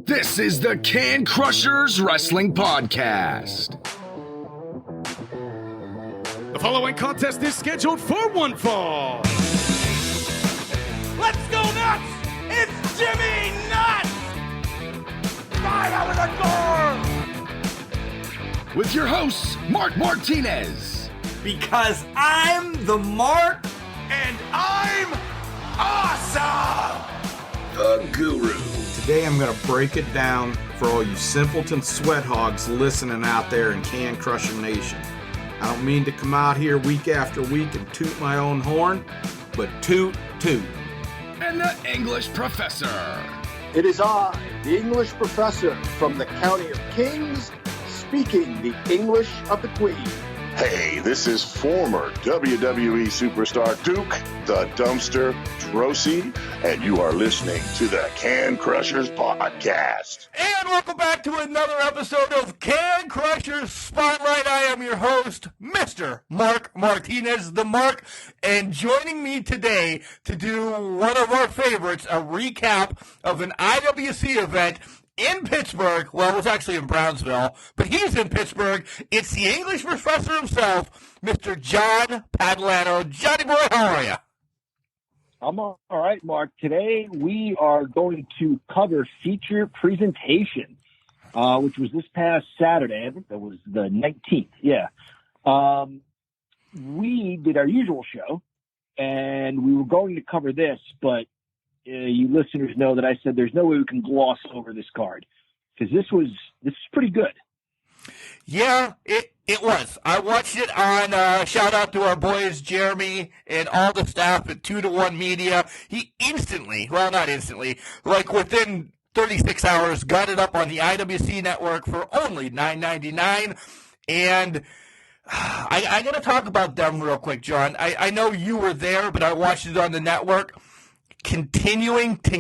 This is the Can Crushers Wrestling Podcast. The following contest is scheduled for one fall. Let's go nuts! It's Jimmy Nuts! Right out of the door! With your hosts, Mark Martinez. Because I'm the Mark, and I'm awesome! The Guru. Today I'm going to break it down for all you simpleton sweat hogs listening out there in Can Crusher Nation. I don't mean to come out here week after week and toot my own horn, but toot. And the English Professor. It is I, the English professor from the County of Kings, speaking the English of the Queen. Hey, this is former WWE superstar Duke the Dumpster Droese, and you are listening to the Can Crushers Podcast. And welcome back to another episode of Can Crushers Spotlight. I am your host, Mr. Mark Martinez, the Mark, and joining me today to do one of our favorites, a recap of an IWC event in Pittsburgh. Well, it was actually in Brownsville, but he's in Pittsburgh. It's the English professor himself, Mr. John Padalano. Johnny boy, how are you? I'm all right, Mark. Today we are going to cover feature presentation, which was this past Saturday. I think that was the 19th. Yeah. We did our usual show, and we were going to cover this, but you listeners know that I said there's no way we can gloss over this card because this is pretty good. Yeah, it was. I watched it on, shout out to our boys, Jeremy and all the staff at 2-to-1 Media. He not instantly, like within 36 hours, got it up on the IWC network for only $9.99. And I got to talk about them real quick, John. I know you were there, but I watched it on the network. Continuing to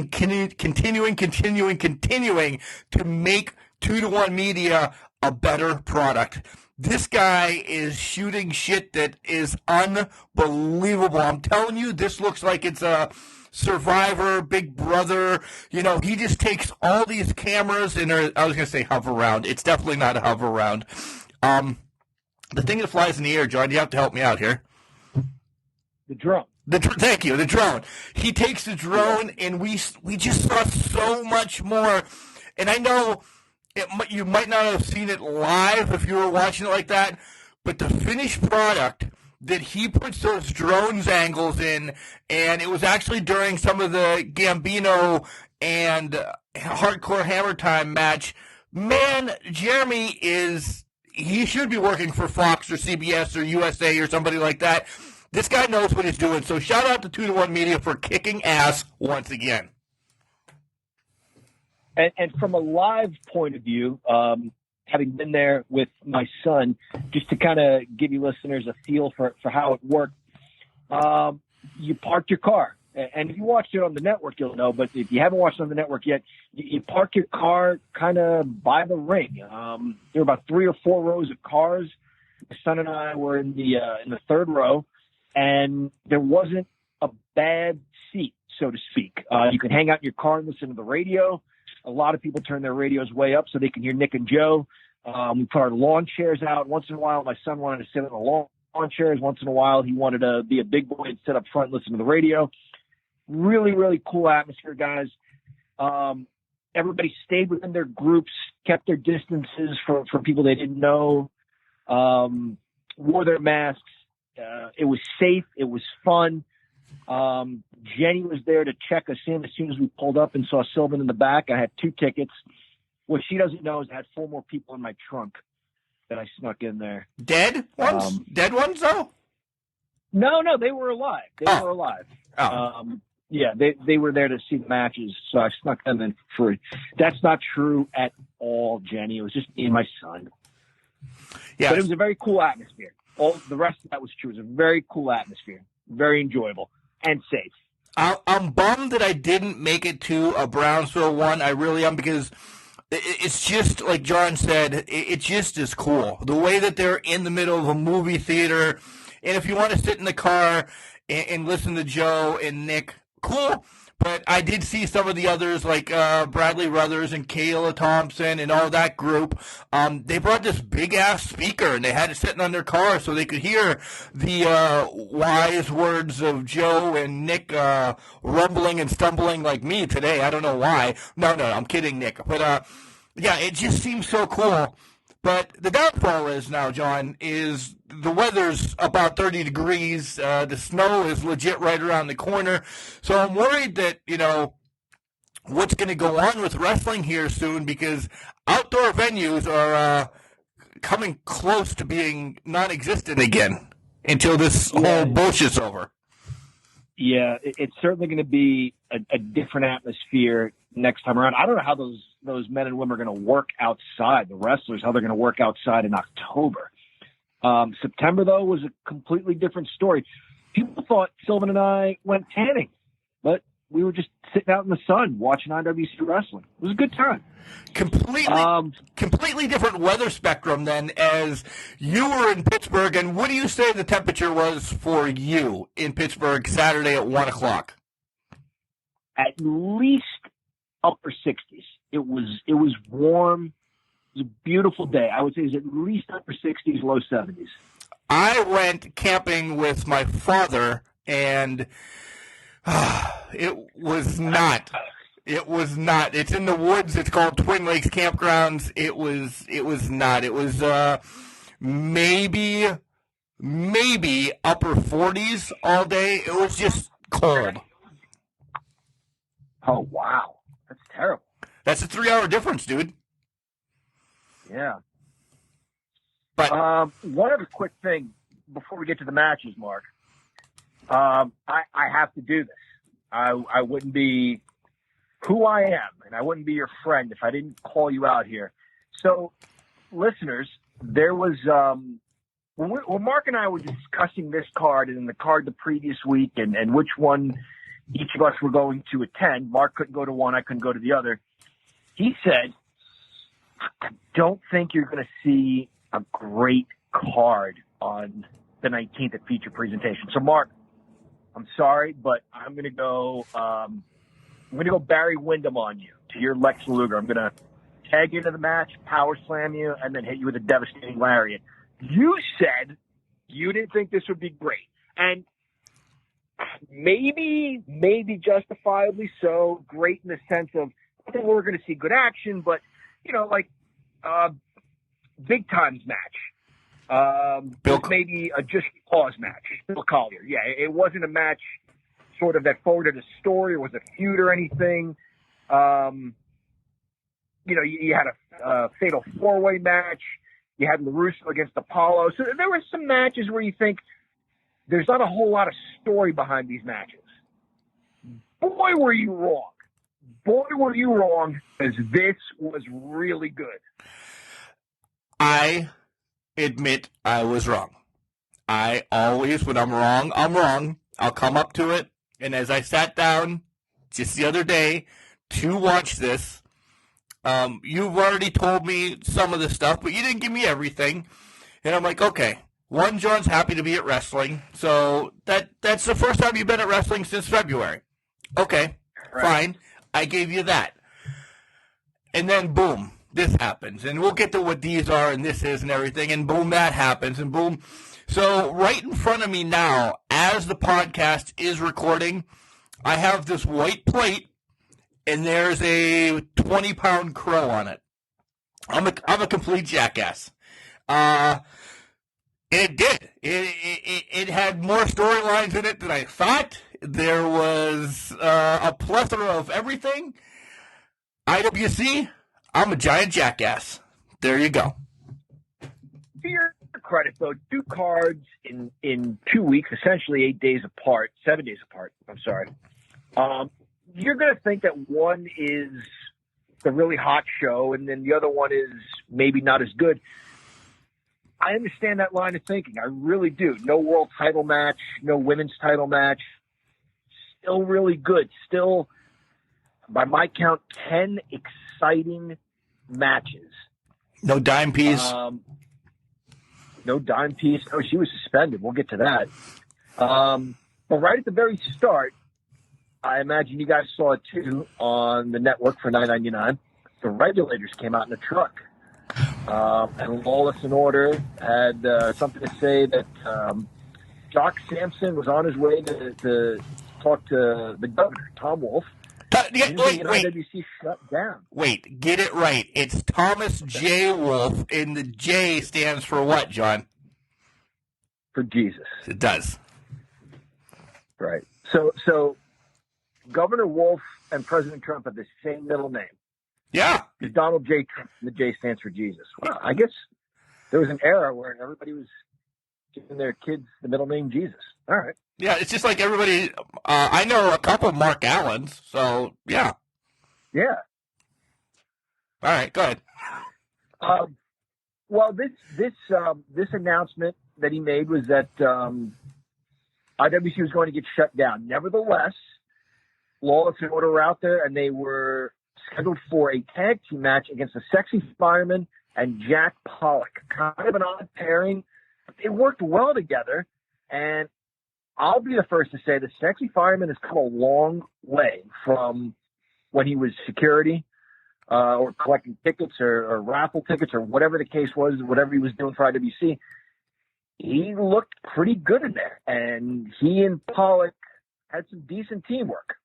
make 2-to-1 Media a better product. This guy is shooting shit that is unbelievable. I'm telling you, this looks like it's a Survivor, Big Brother. You know, he just takes all these cameras and I was going to say hover round. It's definitely not a hover round. The thing that flies in the air, John, you have to help me out here. The drone. Thank you, the drone. He takes the drone, and we just saw so much more. And I know you might not have seen it live if you were watching it like that, but the finished product that he puts those drones angles in, and it was actually during some of the Gambino and Hardcore Hammer Time match. Man, Jeremy he should be working for Fox or CBS or USA or somebody like that. This guy knows what he's doing, so shout out to 2-to-1 Media for kicking ass once again. And from a live point of view, having been there with my son, just to kind of give you listeners a feel for how it worked, you parked your car. And if you watched it on the network, you'll know. But if you haven't watched it on the network yet, you park your car kind of by the ring. There were about 3 or 4 rows of cars. My son and I were in the third row. And there wasn't a bad seat, so to speak. You can hang out in your car and listen to the radio. A lot of people turn their radios way up so they can hear Nick and Joe. We put our lawn chairs out. Once in a while, my son wanted to sit in the lawn chairs. Once in a while, he wanted to be a big boy and sit up front and listen to the radio. Really, really cool atmosphere, guys. Everybody stayed within their groups, kept their distances from people they didn't know, wore their masks. It was safe. It was fun. Jenny was there to check us in as soon as we pulled up and saw Sylvan in the back. I had 2 tickets. What she doesn't know is I had 4 more people in my trunk that I snuck in there. Dead ones? Dead ones, though? No, they were alive. They were alive. Yeah, they were there to see the matches, so I snuck them in for free. That's not true at all, Jenny. It was just me and my son. Yeah, but it was a very cool atmosphere. All the rest of that was true. It was a very cool atmosphere, very enjoyable, and safe. I'm bummed that I didn't make it to a Brownsville one. I really am, because it's just, like John said, it just is cool. The way that they're in the middle of a movie theater, and if you want to sit in the car and listen to Joe and Nick, cool. But I did see some of the others, like Bradley Ruthers and Kayla Thompson and all that group. They brought this big-ass speaker, and they had it sitting on their car so they could hear the wise words of Joe and Nick rumbling and stumbling like me today. I don't know why. No, I'm kidding, Nick. But, yeah, it just seems so cool. But the downfall is now, John, is the weather's about 30 degrees. The snow is legit right around the corner. So I'm worried that, what's going to go on with wrestling here soon, because outdoor venues are coming close to being non-existent again until this whole bullshit's over. Yeah, it's certainly going to be a different atmosphere next time around. I don't know how those men and women are going to work outside, the wrestlers, how they're going to work outside in October. September, though, was a completely different story. People thought Sylvan and I went tanning, but we were just sitting out in the sun watching IWC wrestling. It was a good time. Completely different weather spectrum than as you were in Pittsburgh. And what do you say the temperature was for you in Pittsburgh Saturday at 1 o'clock? At least upper 60s. It was warm. It was a beautiful day. I would say it was at least upper 60s, low 70s. I went camping with my father, and it was not. It was not. It's in the woods. It's called Twin Lakes Campgrounds. It was not. It was maybe upper 40s all day. It was just cold. Oh, wow. That's terrible. That's a 3-hour difference, dude. Yeah. But one other quick thing before we get to the matches, Mark. I have to do this. I wouldn't be who I am, and I wouldn't be your friend if I didn't call you out here. So, listeners, there was when Mark and I were discussing this card and the card the previous week and which one each of us were going to attend. Mark couldn't go to one, I couldn't go to the other. He said, I don't think you're going to see a great card on the 19th at feature presentation. So, Mark, I'm sorry, but I'm going to go Barry Windham on you to your Lex Luger. I'm going to tag you into the match, power slam you, and then hit you with a devastating lariat. You said you didn't think this would be great. And maybe justifiably so, great in the sense of I think we're going to see good action, but, big times match. Maybe a just cause match. Bill Collier. Yeah, it wasn't a match sort of that forwarded a story or was a feud or anything. You had a fatal 4-way match. You had LaRusso against Apollo. So there were some matches where you think there's not a whole lot of story behind these matches. Boy, were you wrong. Because this was really good. I admit I was wrong. I always, when I'm wrong, I'm wrong. I'll come up to it. And as I sat down just the other day to watch this, you've already told me some of the stuff, but you didn't give me everything. And I'm like, okay, one, John's happy to be at wrestling. So that's the first time you've been at wrestling since February. Okay, right. Fine. I gave you that. And then, boom, this happens. And we'll get to what these are and this is and everything. And boom, that happens. And boom. So right in front of me now, as the podcast is recording, I have this white plate, and there's a 20-pound crow on it. I'm a complete jackass. And it did. It had more storylines in it than I thought. There was a plethora of everything. IWC, I'm a giant jackass. There you go. To your credit, though, 2 cards in 2 weeks, essentially 7 days apart. I'm sorry. You're going to think that one is the really hot show, and then the other one is maybe not as good. I understand that line of thinking. I really do. No world title match, no women's title match. Still really good. Still, by my count, 10 exciting matches. No dime piece. No dime piece. Oh, she was suspended. We'll get to that. But right at the very start, I imagine you guys saw it too on the network for $9.99. The Regulators came out in a truck, and Lawless and Order had something to say that Jock Sampson was on his way to talk to the governor, Tom Wolf. Wait. IWC shut down. Wait, get it right. It's Thomas J. Wolf, and the J stands for what, John? For Jesus. It does. Right. So Governor Wolf and President Trump have the same middle name. Yeah. It's Donald J. Trump, and the J stands for Jesus. Well, I guess there was an era where everybody was giving their kids the middle name Jesus. All right. Yeah, it's just like everybody. I know a couple of Mark Allens, so yeah. Yeah. All right, go ahead. Well, this announcement that he made was that IWC was going to get shut down. Nevertheless, Lawless and Order were out there, and they were scheduled for a tag team match against the Sexy Fireman and Jack Pollock. Kind of an odd pairing. They worked well together, and I'll be the first to say the Sexy Fireman has come a long way from when he was security or collecting tickets or raffle tickets or whatever the case was, whatever he was doing for IWC. He looked pretty good in there, and he and Pollock had some decent teamwork.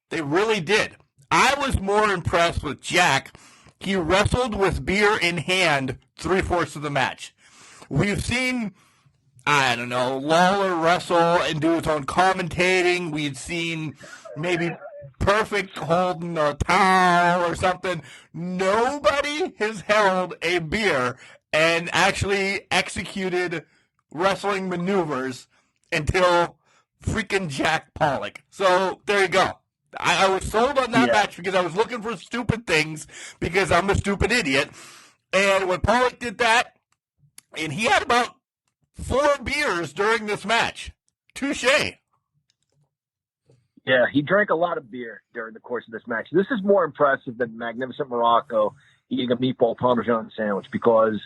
They really did. I was more impressed with Jack. He wrestled with beer in hand 3/4 of the match. We've seen, I don't know, Lawler wrestle and do his own commentating. We've seen maybe Perfect holding a towel or something. Nobody has held a beer and actually executed wrestling maneuvers until freaking Jack Pollock. So there you go. I was sold on that match because I was looking for stupid things because I'm a stupid idiot. And when Pollock did that, and he had about 4 beers during this match. Touche. Yeah, he drank a lot of beer during the course of this match. This is more impressive than Magnificent Morocco eating a meatball Parmesan sandwich because,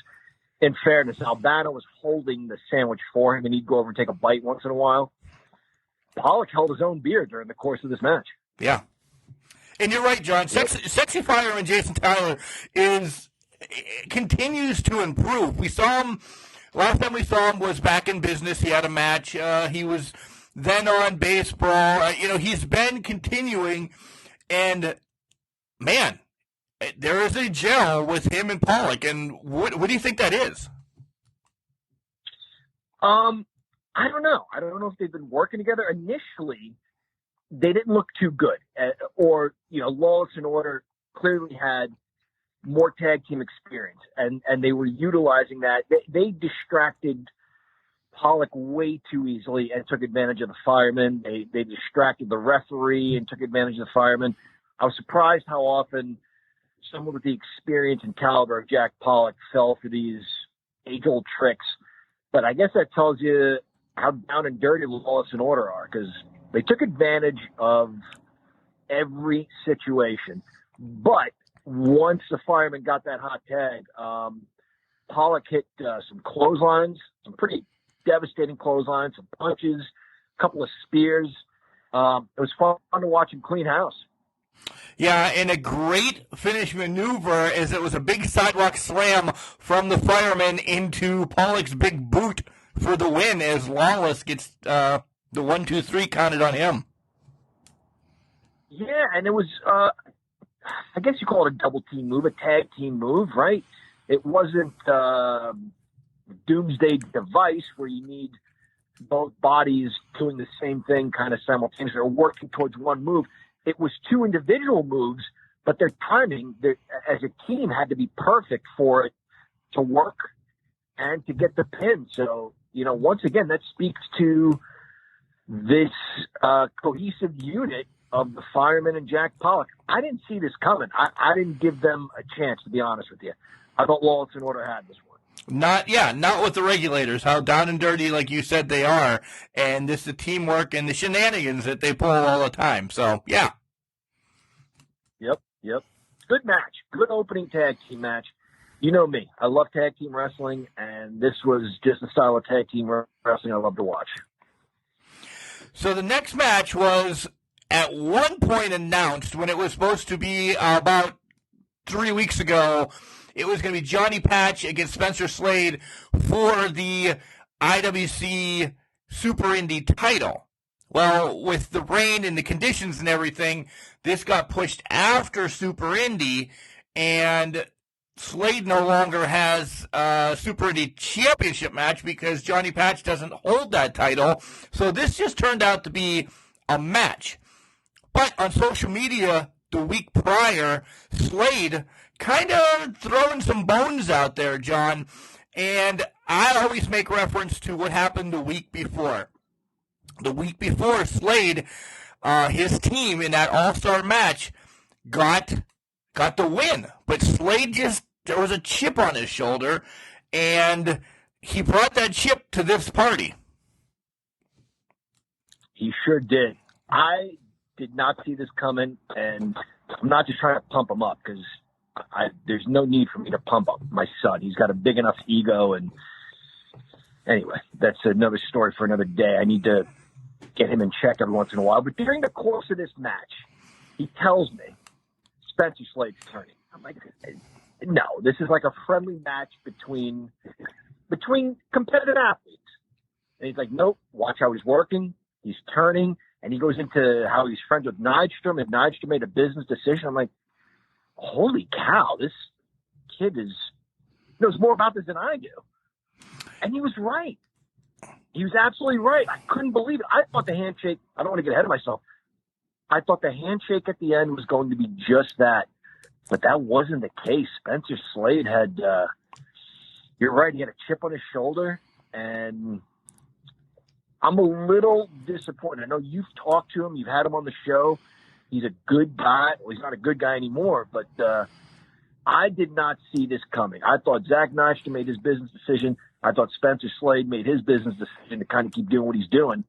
in fairness, Albano was holding the sandwich for him, and he'd go over and take a bite once in a while. Pollock held his own beer during the course of this match. Yeah. And you're right, John. Sexy Fireman Jason Tyler continues to improve. We saw him, last time we saw him was back in business. He had a match. He was then on baseball. He's been continuing, and man, there is a gel with him and Pollock. And what do you think that is? I don't know. I don't know if they've been working together. Initially, they didn't look too good. Lawless and Order clearly had more tag team experience, and they were utilizing that. They distracted Pollock way too easily and took advantage of the firemen. They distracted the referee and took advantage of the firemen. I was surprised how often someone with the experience and caliber of Jack Pollock fell for these age-old tricks. But I guess that tells you how down and dirty Lawless and Order are, because they took advantage of every situation. But once the fireman got that hot tag, Pollock hit some clotheslines, some pretty devastating clotheslines, some punches, a couple of spears. It was fun to watch him clean house. Yeah, and a great finish maneuver as it was a big sidewalk slam from the fireman into Pollock's big boot for the win as Lawless gets the 1, 2, 3 counted on him. Yeah, and it was, I guess you call it a double team move, a tag team move, right? It wasn't Doomsday Device where you need both bodies doing the same thing kind of simultaneously or working towards one move. It was 2 individual moves, but their timing as a team had to be perfect for it to work and to get the pin. So, once again, that speaks to this cohesive unit of the firemen and Jack Pollock. I didn't see this coming. I didn't give them a chance, to be honest with you. I thought Lawless and Order had this one. Not with the Regulators, how down and dirty, like you said, they are. And this is the teamwork and the shenanigans that they pull all the time. So, yeah. Yep. Good match. Good opening tag team match. You know me. I love tag team wrestling, and this was just a style of tag team wrestling I love to watch. So the next match was at one point announced, when it was supposed to be about 3 weeks ago, it was going to be Johnny Patch against Spencer Slade for the IWC Super Indy title. Well, with the rain and the conditions and everything, this got pushed after Super Indy, and Slade no longer has a Super Indy championship match because Johnny Patch doesn't hold that title. So this just turned out to be a match. But on social media the week prior, Slade kind of throwing some bones out there, John. And I always make reference to what happened the week before. The week before, Slade, his team in that all-star match got the win. But Slade there was a chip on his shoulder, and he brought that chip to this party. He sure did. I did not see this coming, and I'm not just trying to pump him up because there's no need for me to pump up my son. He's got a big enough ego, and anyway, that's another story for another day. I need to get him in check every once in a while. But during the course of this match, he tells me, Spencer Slade's turning. I'm like, no, this is like a friendly match between competitive athletes. And he's like, nope, watch how he's working. He's turning. And he goes into how he's friends with Nydstrom, and Nydstrom made a business decision. I'm like, holy cow, this kid knows more about this than I do. And he was right. He was absolutely right. I couldn't believe it. I thought the handshake, I don't want to get ahead of myself. I thought the handshake at the end was going to be just that. But that wasn't the case. Spencer Slade had, you're right, he had a chip on his shoulder. And I'm a little disappointed. I know you've talked to him. You've had him on the show. He's a good guy. Well, he's not a good guy anymore, but I did not see this coming. I thought Zach Nystrom made his business decision. I thought Spencer Slade made his business decision to kind of keep doing what he's doing.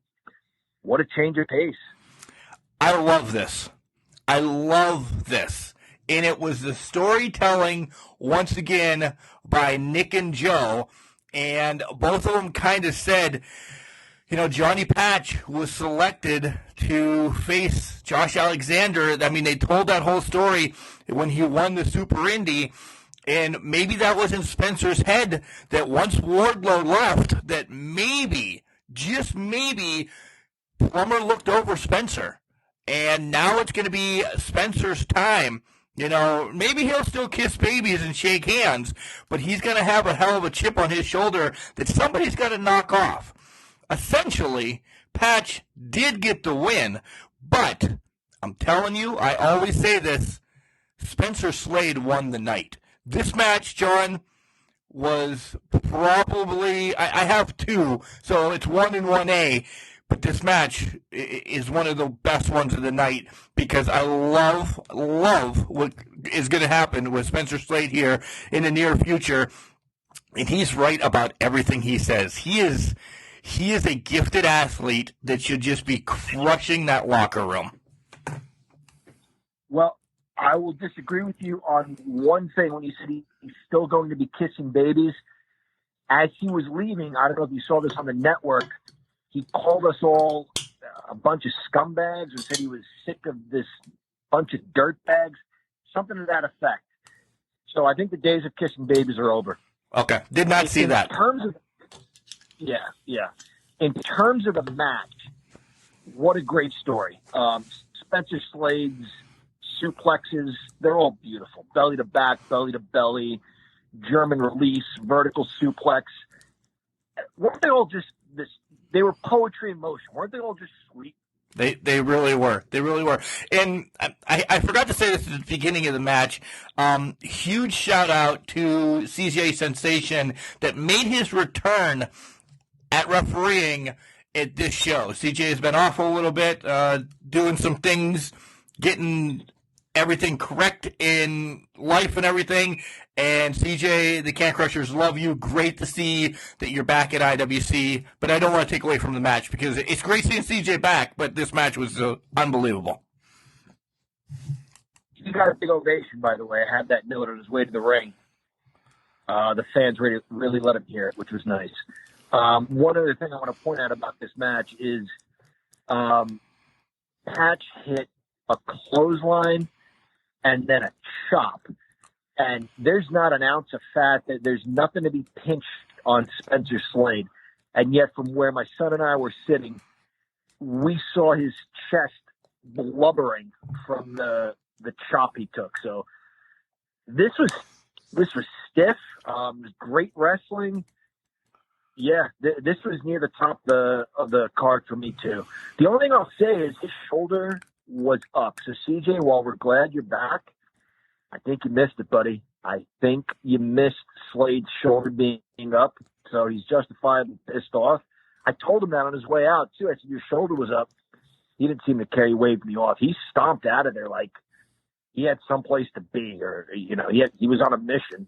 What a change of pace. I love this. I love this. And it was the storytelling, once again, by Nick and Joe. And both of them kind of said, you know, Johnny Patch was selected to face Josh Alexander. I mean, they told that whole story when he won the Super Indy. And maybe that was in Spencer's head that once Wardlow left, that maybe, just maybe, Plummer looked over Spencer. And now it's going to be Spencer's time. You know, maybe he'll still kiss babies and shake hands, but he's going to have a hell of a chip on his shoulder that somebody's got to knock off. Essentially, Patch did get the win, but I'm telling you, I always say this, Spencer Slade won the night. This match, John, was probably, I have two, so it's 1 and 1A, but this match is one of the best ones of the night because I love what is going to happen with Spencer Slade here in the near future, and he's right about everything he says. He is a gifted athlete that should just be crushing that locker room. Well, I will disagree with you on one thing when you said he's still going to be kissing babies. As he was leaving, I don't know if you saw this on the network, he called us all a bunch of scumbags and said he was sick of this bunch of dirtbags, something to that effect. So I think the days of kissing babies are over. Okay, did not see that. Yeah. In terms of the match, what a great story. Spencer Slade's suplexes, they're all beautiful. Belly to back, belly to belly, German release, vertical suplex. Weren't they all just this? They were poetry in motion. Weren't they all just sweet? They really were. They really were. And I forgot to say this at the beginning of the match. Huge shout out to CJ Sensation that made his return at refereeing at this show. CJ has been off a little bit, doing some things, getting everything correct in life and everything. And CJ, the Can Crushers love you. Great to see that you're back at IWC. But I don't want to take away from the match because it's great seeing CJ back, but this match was unbelievable. He got a big ovation, by the way. I had that note on his way to the ring. The fans really let him hear it, which was nice. One other thing I want to point out about this match is Patch hit a clothesline and then a chop. And there's not an ounce of fat. There's nothing to be pinched on Spencer Slade. And yet from where my son and I were sitting, we saw his chest blubbering from the chop he took. So this was stiff. It was great wrestling. Yeah, this was near the top of the card for me too. The only thing I'll say is his shoulder was up. So CJ, while we're glad you're back, I think you missed it, buddy. I think you missed Slade's shoulder being up. So he's justifiably pissed off. I told him that on his way out too. I said, your shoulder was up. He didn't seem to care. He waved me off. He stomped out of there like he had someplace to be, or he was on a mission.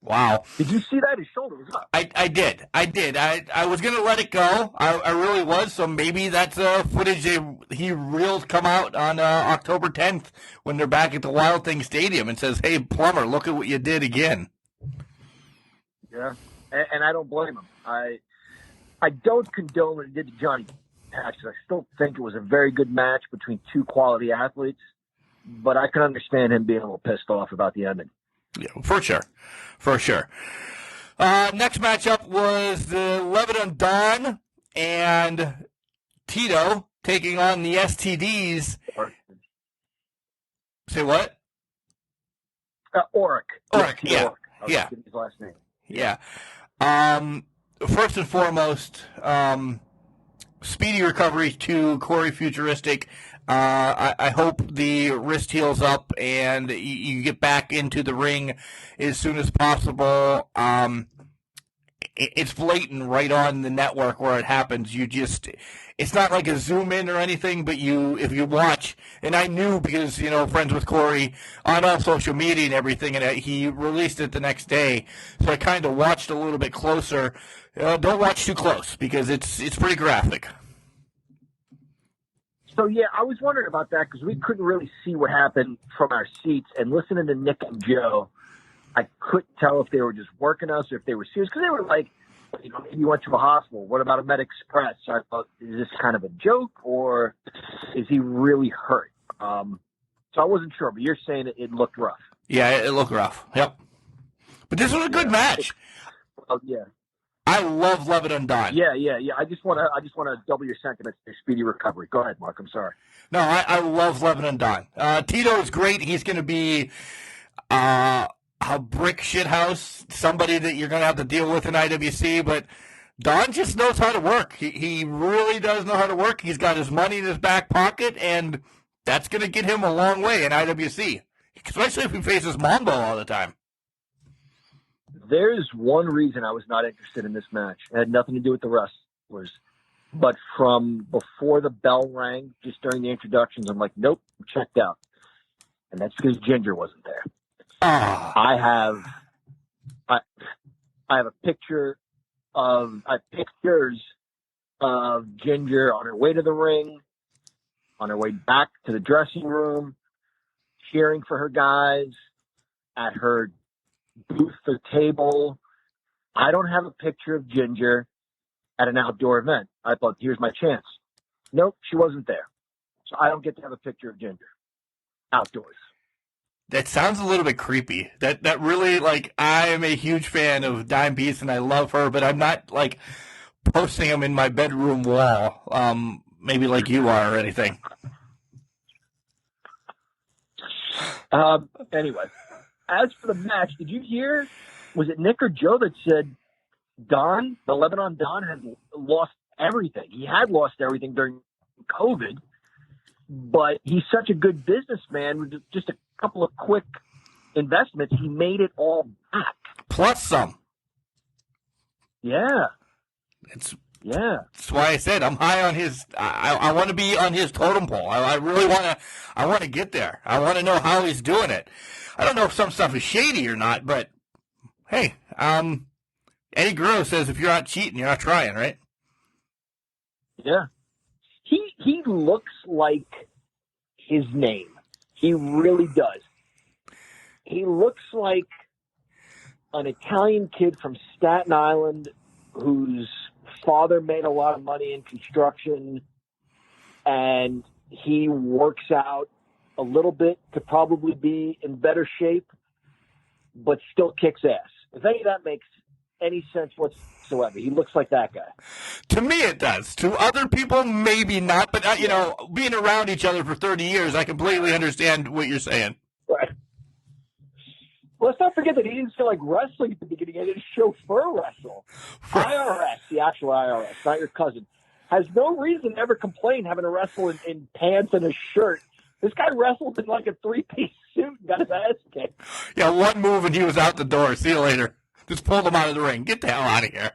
Wow. Did you see that? His shoulder was up. I did. I was going to let it go. I really was. So maybe that's footage he reels come out on October 10th when they're back at the Wild Thing Stadium and says, hey, Plummer, look at what you did again. Yeah. And I don't blame him. I don't condone what he did to Johnny Patch. I still think it was a very good match between two quality athletes, but I can understand him being a little pissed off about the ending. Yeah, for sure. Next matchup was the Lebanon Dawn and Tito taking on the STDs. Say what? Oric. Yeah. Oric. Yeah. His last name. Yeah. First and foremost, speedy recovery to Corey Futuristic. I hope the wrist heals up and you get back into the ring as soon as possible. It's blatant right on the network where it happens. It's not like a zoom in or anything, but if you watch, and I knew because, friends with Corey on all social media and everything, and he released it the next day. So I kind of watched a little bit closer. Don't watch too close because it's pretty graphic. So, yeah, I was wondering about that because we couldn't really see what happened from our seats. And listening to Nick and Joe, I couldn't tell if they were just working us or if they were serious. Because they were like, you went to a hospital. What about a Med Express? So I thought, is this kind of a joke or is he really hurt? So I wasn't sure, but you're saying it looked rough. Yeah, it looked rough. Yep. But this was a good match. Oh, yeah. I love Lebanon Dawn. Yeah. I just want to double your sentiments. Their speedy recovery. Go ahead, Mark. I'm sorry. No, I love Lebanon Dawn. Tito is great. He's going to be a brick shithouse, somebody that you're going to have to deal with in IWC. But Dawn just knows how to work. He really does know how to work. He's got his money in his back pocket, and that's going to get him a long way in IWC, especially if he faces Mambo all the time. There's one reason I was not interested in this match. It had nothing to do with the wrestlers. But from before the bell rang, just during the introductions, I'm like, nope, I'm checked out. And that's because Ginger wasn't there. I have pictures of Ginger on her way to the ring, on her way back to the dressing room, cheering for her guys, at her booth or table. I don't have a picture of Ginger at an outdoor event. I thought, here's my chance. Nope, she wasn't there. So I don't get to have a picture of Ginger outdoors. That sounds a little bit creepy. That really, I am a huge fan of Dime Beast and I love her, but I'm not posting them in my bedroom wall, maybe like you are or anything. Anyway, as for the match, did you hear, was it Nick or Joe that said Don, the Lebanon Don, had lost everything? He had lost everything during COVID, but he's such a good businessman with just a couple of quick investments. He made it all back. Plus some. Yeah. That's why I said I'm high on his. I want to be on his totem pole. I really want to. I want to get there. I want to know how he's doing it. I don't know if some stuff is shady or not, but hey, Eddie Guerrero says if you're not cheating, you're not trying, right? Yeah. He looks like his name. He really does. He looks like an Italian kid from Staten Island whose father made a lot of money in construction, and he works out a little bit to probably be in better shape, but still kicks ass. If any of that makes any sense whatsoever, he looks like that guy. To me, it does. To other people, maybe not. But, being around each other for 30 years, I completely understand what you're saying. Right. Let's not forget that he didn't feel like wrestling at the beginning. He didn't chauffeur wrestle. IRS, the actual IRS, not your cousin, has no reason to ever complain having to wrestle in pants and a shirt. This guy wrestled in like a three-piece suit and got his ass kicked. Yeah, one move and he was out the door. See you later. Just pulled him out of the ring. Get the hell out of here.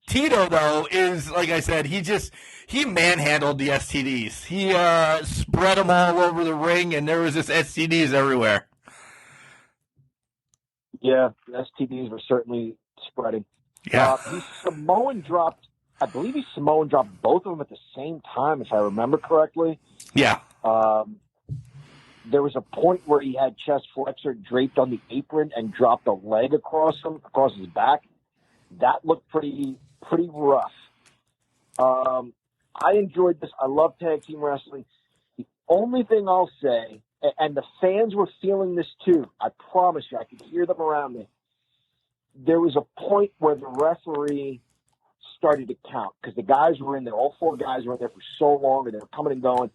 Tito, though, is, like I said, he manhandled the STDs. He spread them all over the ring, and there was just STDs everywhere. Yeah, the STDs were certainly spreading. Yeah. I believe he Samoan dropped both of them at the same time, if I remember correctly. Yeah. There was a point where he had chest flexor draped on the apron and dropped a leg across his back. That looked pretty rough. I enjoyed this. I love tag team wrestling. The only thing I'll say, and the fans were feeling this too, I promise you, I could hear them around me. There was a point where the referee started to count because the guys were in there. All four guys were in there for so long, and they were coming and going.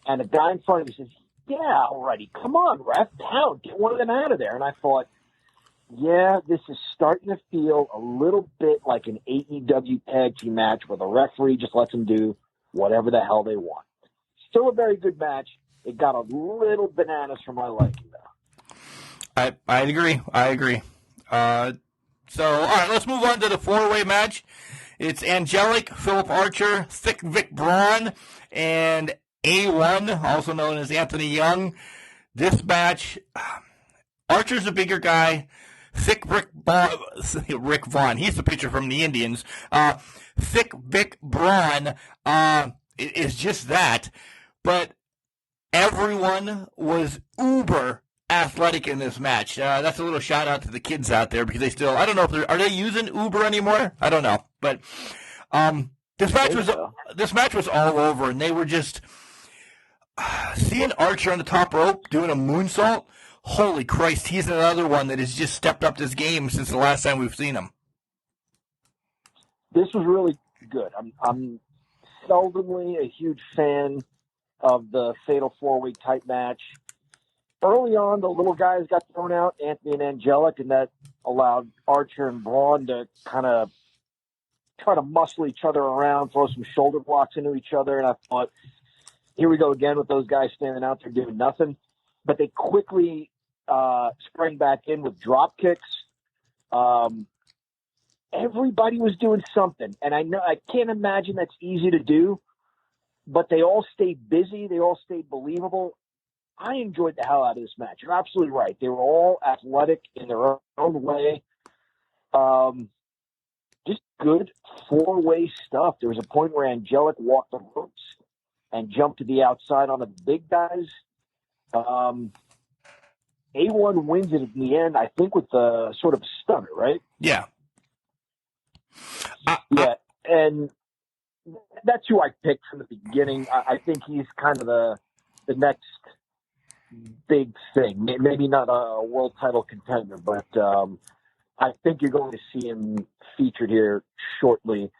And the guy in front of me says, "Yeah, alrighty, come on, ref, count, get one of them out of there." And I thought, yeah, this is starting to feel a little bit like an AEW tag team match where the referee just lets them do whatever the hell they want. Still a very good match. It got a little bananas for my liking, though. I agree. So, all right, let's move on to the four-way match. It's Angelic, Philip Archer, Thick Vic Braun, and A1, also known as Anthony Young. This match, Archer's a bigger guy. Thick Rick Vaughn, he's the pitcher from the Indians. Thick Vic Braun is just that. But everyone was uber athletic in this match. That's a little shout out to the kids out there because I don't know if are they using Uber anymore? I don't know. But this match was all over, and they were just seeing Archer on the top rope doing a moonsault. Holy Christ, he's another one that has just stepped up this game since the last time we've seen him. This was really good. I'm seldomly a huge fan of the Fatal 4-Way type match. Early on, the little guys got thrown out, Anthony and Angelic, and that allowed Archer and Braun to kind of try to muscle each other around, throw some shoulder blocks into each other, and I thought, here we go again with those guys standing out there doing nothing. But they quickly sprang back in with drop kicks. Everybody was doing something, and I can't imagine that's easy to do, but they all stayed busy. They all stayed believable. I enjoyed the hell out of this match. You're absolutely right. They were all athletic in their own way. Just good four-way stuff. There was a point where Angelic walked the ropes and jumped to the outside on the big guys. A1 wins it in the end, I think, with a sort of stunner, right? Yeah. Yeah, and that's who I picked from the beginning. I think he's kind of the next big thing. Maybe not a world title contender, but I think you're going to see him featured here shortly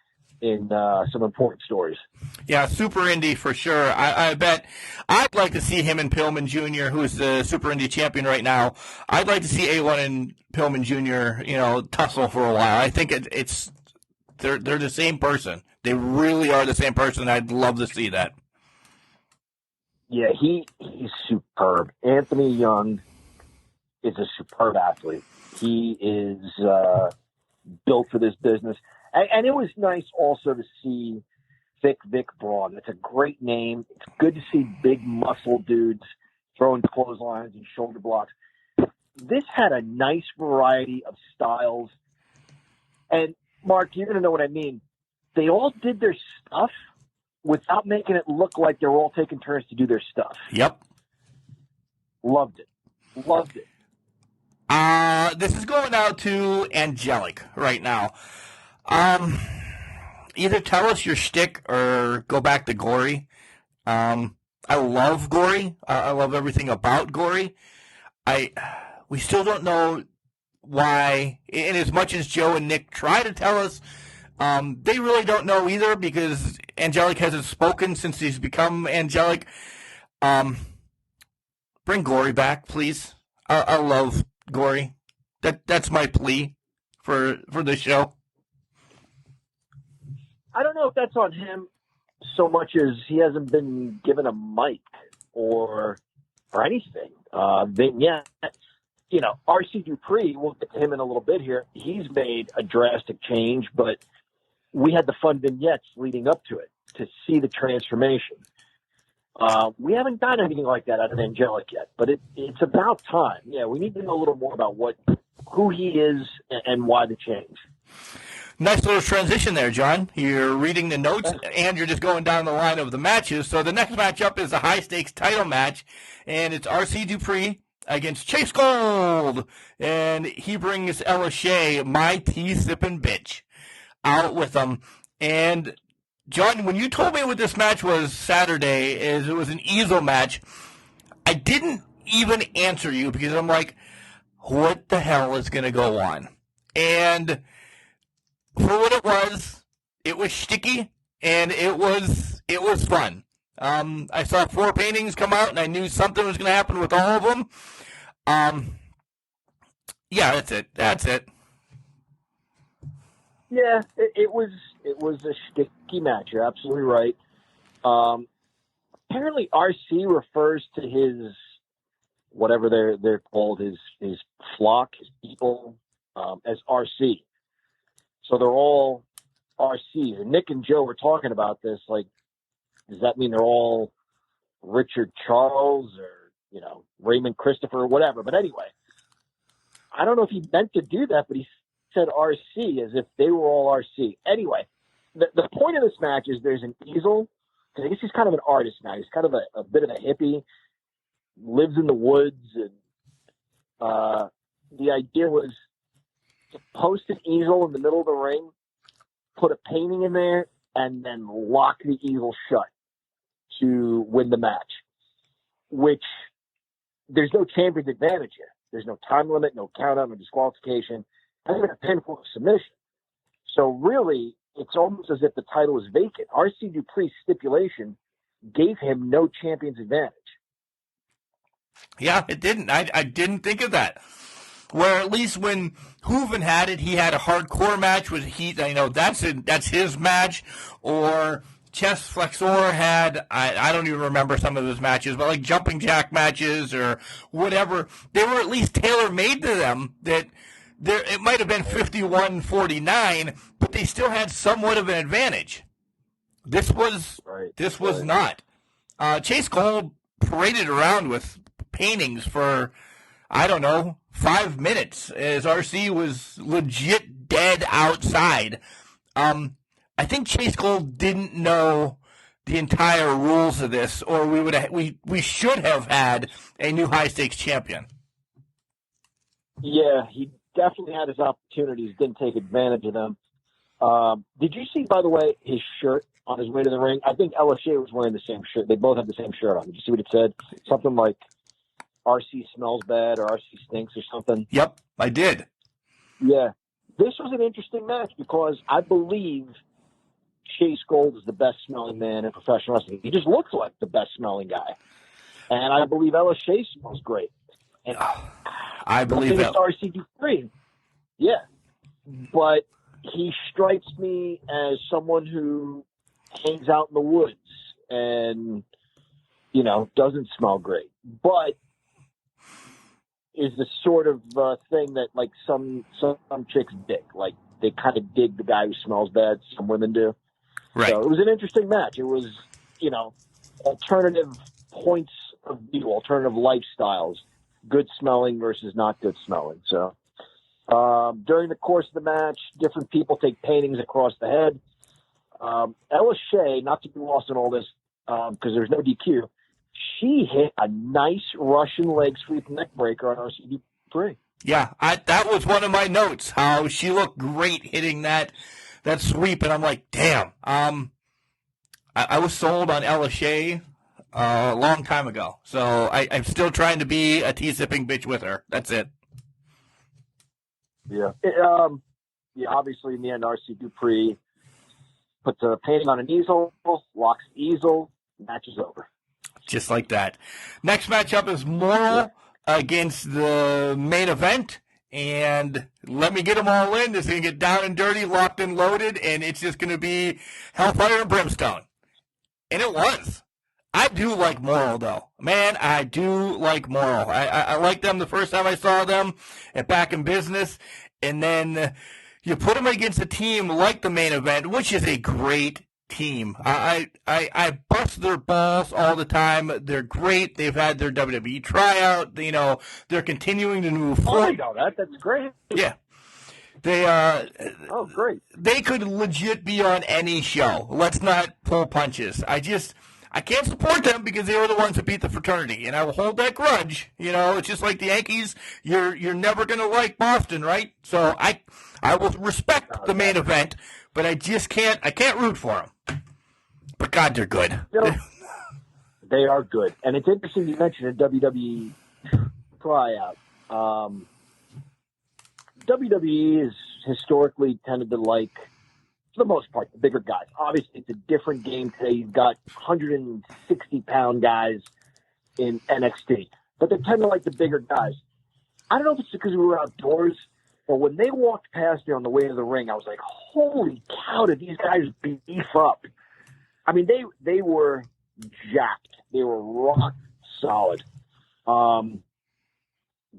in some important stories. Yeah, Super Indie for sure. I bet I'd like to see him and Pillman Jr., who's the Super Indie champion right now. I'd like to see A1 and Pillman Jr., tussle for a while. I think they're the same person. They really are the same person. I'd love to see that. Yeah, he's superb. Anthony Young is a superb athlete. He is built for this business. And it was nice also to see Thick Vic Braun. It's a great name. It's good to see big muscle dudes throwing clotheslines and shoulder blocks. This had a nice variety of styles. And, Mark, you're going to know what I mean. They all did their stuff without making it look like they're all taking turns to do their stuff. Yep. Loved it. This is going out to Angelic right now. either tell us your shtick or go back to Gory. I love Gory. I love everything about Gory. We still don't know why, and as much as Joe and Nick try to tell us, they really don't know either because Angelic hasn't spoken since he's become Angelic. Bring Gory back, please. I love Gory. That's my plea for the show. I don't know if that's on him so much as he hasn't been given a mic or anything. Vignette, R.C. Dupree, we'll get to him in a little bit here. He's made a drastic change, but we had the fun vignettes leading up to it to see the transformation. We haven't done anything like that out of Angelic yet, but it's about time. Yeah, we need to know a little more about who he is and why the change. Nice little transition there, John. You're reading the notes, and you're just going down the line of the matches. So the next matchup is a high-stakes title match, and it's R.C. Dupree against Chase Gold. And he brings Ella Shea, my tea-sipping bitch, out with him. And, John, when you told me what this match was Saturday, is it was an easel match, I didn't even answer you because I'm like, what the hell is going to go on? And for what it was sticky, and it was fun. I saw 4 paintings come out, and I knew something was going to happen with all of them. Yeah, that's it. Yeah, it was a sticky match. You're absolutely right. Apparently, RC refers to his whatever they're called, his flock, his people, as RC. So they're all RC. And Nick and Joe were talking about this. Like, does that mean they're all Richard Charles or, Raymond Christopher or whatever? But anyway, I don't know if he meant to do that, but he said RC as if they were all RC. Anyway, the point of this match is there's an easel. I guess he's kind of an artist now. He's kind of a bit of a hippie, lives in the woods. And the idea was to post an easel in the middle of the ring, put a painting in there, and then lock the easel shut to win the match, which there's no champion's advantage here. There's no time limit, no count out, no disqualification. Not even a pinfall submission. So really, it's almost as if the title is vacant. R.C. Dupree's stipulation gave him no champion's advantage. Yeah, it didn't. I didn't think of that. Where at least when Hooven had it, he had a hardcore match with Heat. That's his match. Or Chess Flexor had, I don't even remember some of his matches, but like jumping jack matches or whatever. They were at least tailor-made to them that it might have been 51-49, but they still had somewhat of an advantage. This was not. Chase Cole paraded around with paintings for, 5 minutes as RC was legit dead outside. I think Chase Cole didn't know the entire rules of this, or we should have had a new high stakes champion. Yeah, he definitely had his opportunities, didn't take advantage of them. Did you see, by the way, his shirt on his way to the ring? I think Ella Shea was wearing the same shirt. They both had the same shirt on. Did you see what it said? Something like RC smells bad or RC stinks or something. Yep, I did. Yeah. This was an interesting match because I believe Chase Gold is the best smelling man in professional wrestling. He just looks like the best smelling guy. And I believe Ella Shea smells great. And I believe that. RC Dupree. Yeah. But he strikes me as someone who hangs out in the woods and, doesn't smell great. But is the sort of thing that, like, some chicks dig. Like, they kind of dig the guy who smells bad. Some women do. Right. So it was an interesting match. It was, alternative points of view, alternative lifestyles, good smelling versus not good smelling. So during the course of the match, different people take paintings across the head. Ella Shea, not to be lost in all this because there's no DQ, she hit a nice Russian leg sweep neck breaker on RC Dupree. Yeah, that was one of my notes, how she looked great hitting that that sweep, and I'm like, damn. I was sold on Ella Shea a long time ago, so I'm still trying to be a tea-sipping bitch with her. That's it. Yeah. Obviously, in the end, RC Dupree puts a painting on an easel, locks the easel, match is over. Just like that. Next matchup is Moral against the main event. And let me get them all in. This is going to get down and dirty, locked and loaded, and it's just going to be hellfire and brimstone. And it was. I do like Moral, though. Man, I do like Moral. I liked them the first time I saw them at Back in Business. And then you put them against a team like the main event, which is a great team. I bust their balls all the time. They're great. They've had their WWE tryout. You know, they're continuing to move forward. Oh, I know that. That's great. Yeah. They Oh, great. They could legit be on any show. Let's not pull punches. I can't support them because they were the ones that beat the fraternity, and I will hold that grudge. You know, it's just like the Yankees. You're never going to like Boston, right? So I will respect the main event, but I can't root for them. But God, they're good. You know, they are good. And it's interesting you mentioned a WWE tryout. WWE has historically tended to like, for the most part, the bigger guys. Obviously, it's a different game today. You've got 160-pound guys in NXT, but they tend to like the bigger guys. I don't know if it's because we were outdoors, but when they walked past me on the way to the ring, I was like, holy cow, did these guys beef up? I mean, they were jacked. They were rock solid.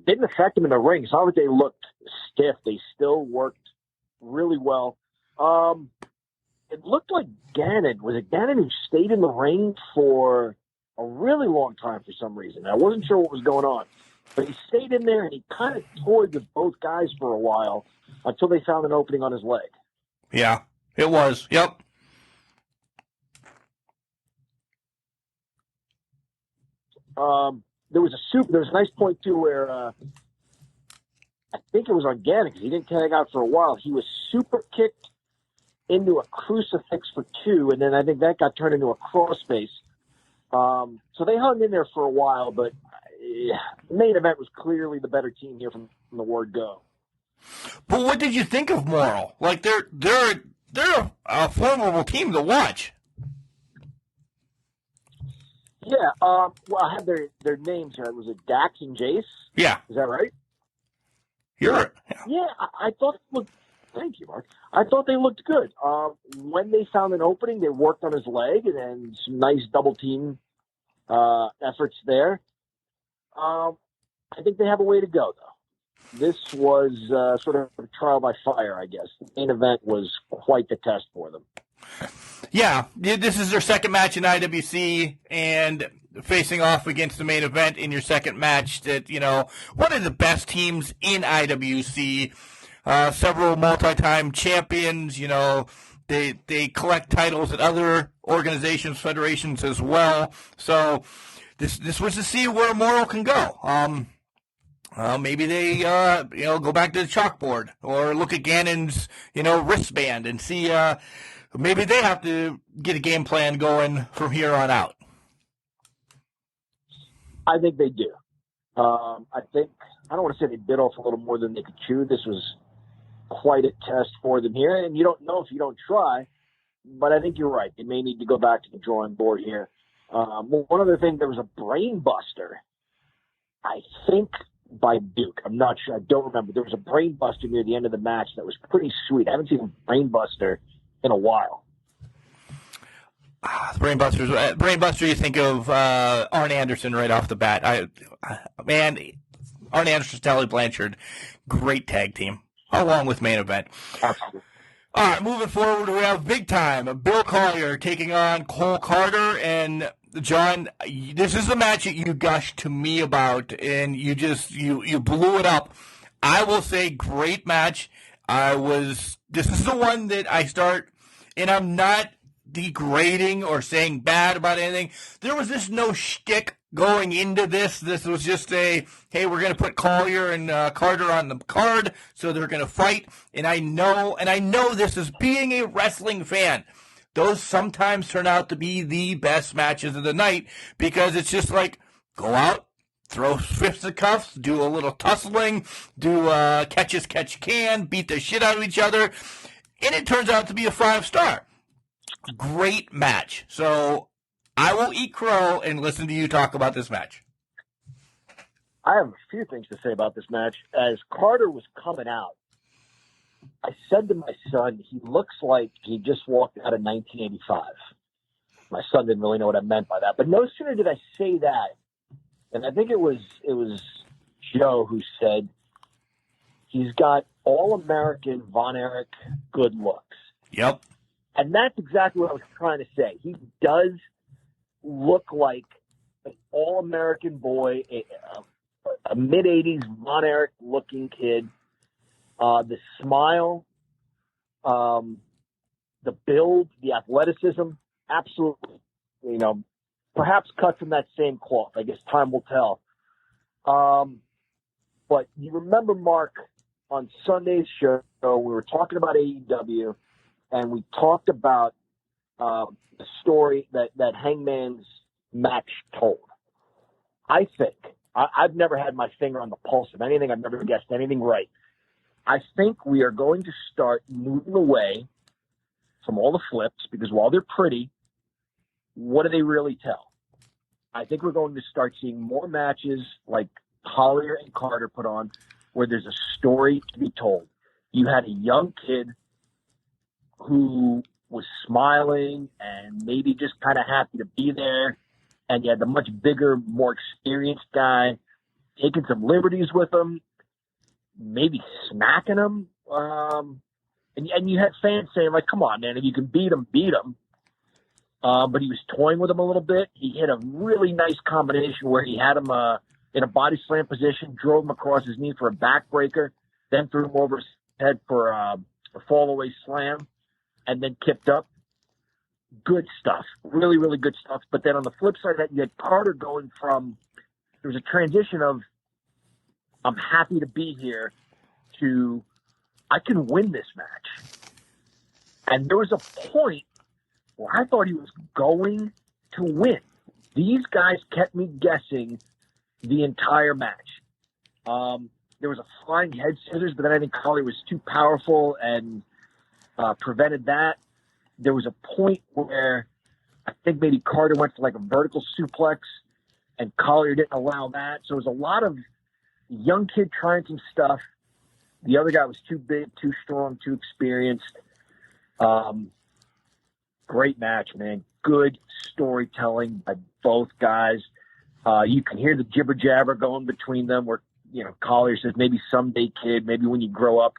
Didn't affect them in the ring. It's not like they looked stiff. They still worked really well. It looked like Gannon. Was it Gannon who stayed in the ring for a really long time for some reason? I wasn't sure what was going on. But he stayed in there, and he kind of toyed with both guys for a while until they found an opening on his leg. Yeah, it was. Yep. There was a nice point, too, where I think it was on Gannon because he didn't tag out for a while. He was super kicked into a crucifix for 2, and then I think that got turned into a crossface. So they hung in there for a while, but the main event was clearly the better team here from the word go. But what did you think of Moral? Like they're a formidable team to watch. Yeah, well, I have their names here. Was it Dax and Jace? Yeah. Is that right? Yeah. Yeah, I thought it looked. Thank you, Mark. I thought they looked good. When they found an opening, they worked on his leg, and then some nice double team efforts there. I think they have a way to go, though. This was sort of a trial by fire, I guess. The main event was quite the test for them. Yeah, this is their second match in IWC, and facing off against the main event in your second match that, you know, one of the best teams in IWC, several multi-time champions, you know, they collect titles at other organizations, federations as well. So this was to see where Moral can go. Maybe they, go back to the chalkboard or look at Gannon's, wristband and see, maybe they have to get a game plan going from here on out. I think they do. I don't want to say they bit off a little more than they could chew. This was quite a test for them here, and you don't know if you don't try, but I think you're right. They may need to go back to the drawing board here. One other thing, there was a brain buster, I think, by Duke. I'm not sure. I don't remember. There was a brain buster near the end of the match that was pretty sweet. I haven't seen a brain buster in a while. Brain Buster, you think of Arn Anderson right off the bat. Arn Anderson, Tully Blanchard, great tag team, along with main event. Absolutely. All right, moving forward, we have big time Bill Collier taking on Cole Carter. And John, this is the match that you gushed to me about, and you blew it up. I will say, great match. This is the one that I start, and I'm not degrading or saying bad about anything. There was just no shtick going into this. This was just hey, we're going to put Collier and Carter on the card, so they're going to fight. And I know this is being a wrestling fan. Those sometimes turn out to be the best matches of the night because it's just like, go out, throw fisticuffs, do a little tussling, do catch as catch can, beat the shit out of each other. And it turns out to be a 5-star. Great match. So I will eat crow and listen to you talk about this match. I have a few things to say about this match. As Carter was coming out, I said to my son, he looks like he just walked out of 1985. My son didn't really know what I meant by that. But no sooner did I say that, and I think it was Joe who said, he's got all-American Von Erich good looks. Yep. And that's exactly what I was trying to say. He does look like an all-American boy, a mid-'80s Von Erich looking kid. The smile, the build, the athleticism, absolutely. Perhaps cut from that same cloth. I guess time will tell. But you remember, Mark, on Sunday's show, we were talking about AEW, and we talked about the story that Hangman's match told. I think, I've never had my finger on the pulse of anything. I've never guessed anything right. I think we are going to start moving away from all the flips because while they're pretty, what do they really tell? I think we're going to start seeing more matches like Collier and Carter put on where there's a story to be told. You had a young kid who was smiling and maybe just kind of happy to be there, and you had the much bigger, more experienced guy taking some liberties with him, maybe smacking him. And you had fans saying, like, come on, man, if you can beat him, beat him. But he was toying with him a little bit. He hit a really nice combination where he had him in a body slam position, drove him across his knee for a backbreaker, then threw him over his head for a fall-away slam, and then kicked up. Good stuff. Really, really good stuff. But then on the flip side of that, you had Carter going from – there was a transition of I'm happy to be here to I can win this match. And there was a point where I thought he was going to win. These guys kept me guessing the entire match. There was a flying head scissors, but then I think Collier was too powerful and prevented that. There was a point where I think maybe Carter went for like a vertical suplex and Collier didn't allow that. So it was a lot of young kid trying some stuff. The other guy was too big, too strong, too experienced. Great match, man. Good storytelling by both guys. You can hear the jibber jabber going between them where, Collier says, maybe someday, kid, maybe when you grow up.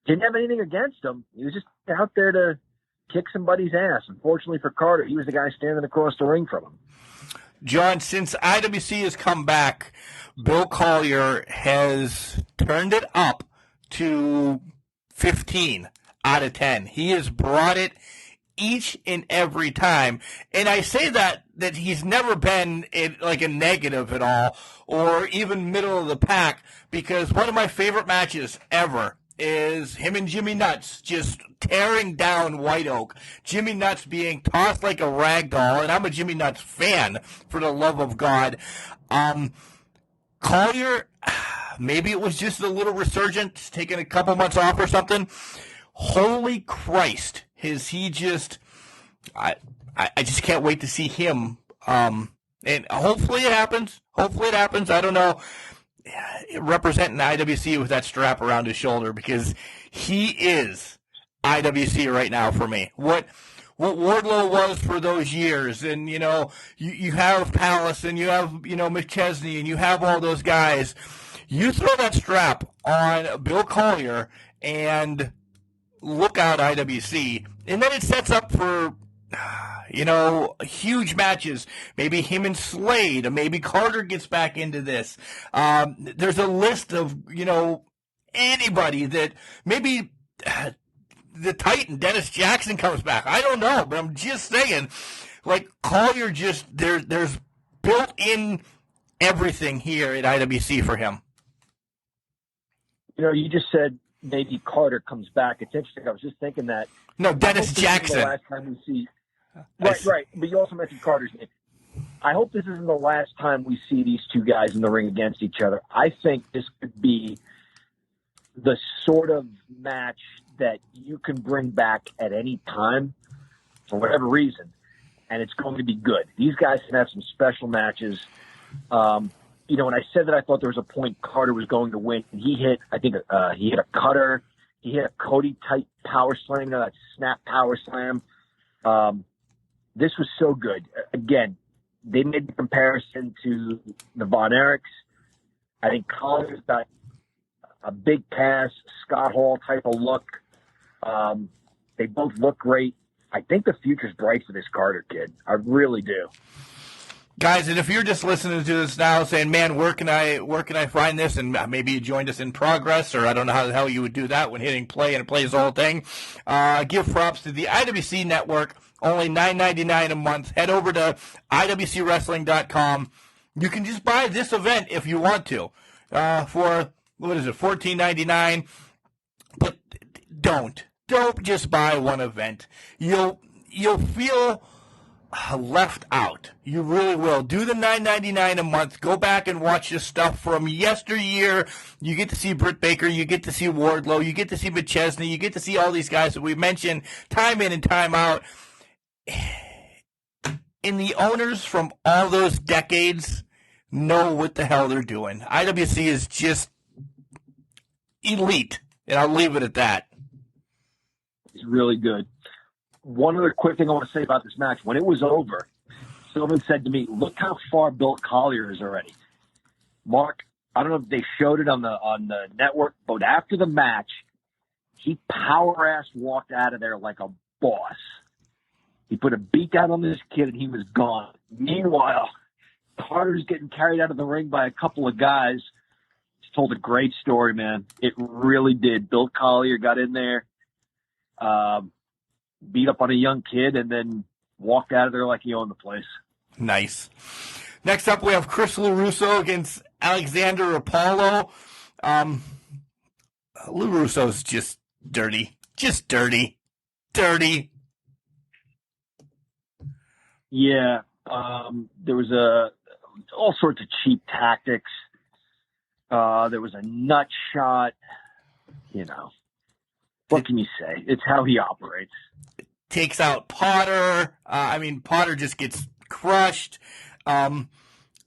Didn't have anything against him. He was just out there to kick somebody's ass. Unfortunately for Carter, he was the guy standing across the ring from him. John, since IWC has come back, Bill Collier has turned it up to 15 out of 10. He has brought it each and every time. And I say that he's never been like a negative at all or even middle of the pack, because one of my favorite matches ever is him and Jimmy Nuts just tearing down White Oak. Jimmy Nuts being tossed like a rag doll, and I'm a Jimmy Nuts fan, for the love of God. Collier, maybe it was just a little resurgence, taking a couple months off or something. Holy Christ, is he just... I just can't wait to see him. And hopefully it happens. I don't know. Representing IWC with that strap around his shoulder, because he is IWC right now for me. What Wardlow was for those years, and you have Palace, and you have McChesney, and you have all those guys. You throw that strap on Bill Collier and look out IWC, and then it sets up for huge matches. Maybe him and Slade, maybe Carter gets back into this. There's a list of, anybody that maybe the Titan, Dennis Jackson, comes back. I don't know, but I'm just saying, like, Collier just, there's built in everything here at IWC for him. You know, you just said maybe Carter comes back. It's interesting. I was just thinking that. No, Dennis Jackson. The last time we see. Right. But you also mentioned Carter's name. I hope this isn't the last time we see these two guys in the ring against each other. I think this could be the sort of match that you can bring back at any time for whatever reason, and it's going to be good. These guys can have some special matches. You know, when I said that I thought there was a point Carter was going to win, he hit, I think, he hit a cutter. He hit a Cody-type power slam, you know, that snap power slam. This was so good. Again, they made the comparison to the Von Erichs. I think Collier's got a big pass, Scott Hall type of look. They both look great. I think the future's bright for this Carter kid. I really do. Guys, and if you're just listening to this now saying, man, where can I find this? And maybe you joined us in progress, or I don't know how the hell you would do that when hitting play and it plays the whole thing. Give props to the IWC Network, only $9.99 a month. Head over to IWCWrestling.com. You can just buy this event if you want to for, what is it, $14.99. But don't just buy one event. You'll feel left out. You really will. Do the $9.99 a month. Go back and watch this stuff from yesteryear. You get to see Britt Baker. You get to see Wardlow. You get to see McChesney. You get to see all these guys that we mentioned time in and time out. And the owners from all those decades know what the hell they're doing. IWC is just elite, and I'll leave it at that. It's really good. One other quick thing I want to say about this match. When it was over, someone said to me, look how far Bill Collier is already. Mark, I don't know if they showed it on the network, but after the match, he power-ass walked out of there like a boss. He put a beat down on this kid, and he was gone. Meanwhile, Carter's getting carried out of the ring by a couple of guys. He's told a great story, man. It really did. Bill Collier got in there, beat up on a young kid, and then walked out of there like he owned the place. Nice. Next up, we have Chris LaRusso against Alexander Apollo. LaRusso's just dirty. Just dirty. Dirty. Yeah. There was all sorts of cheap tactics. There was a nut shot. You know, what can you say? It's how he operates. Takes out Potter. Potter just gets crushed.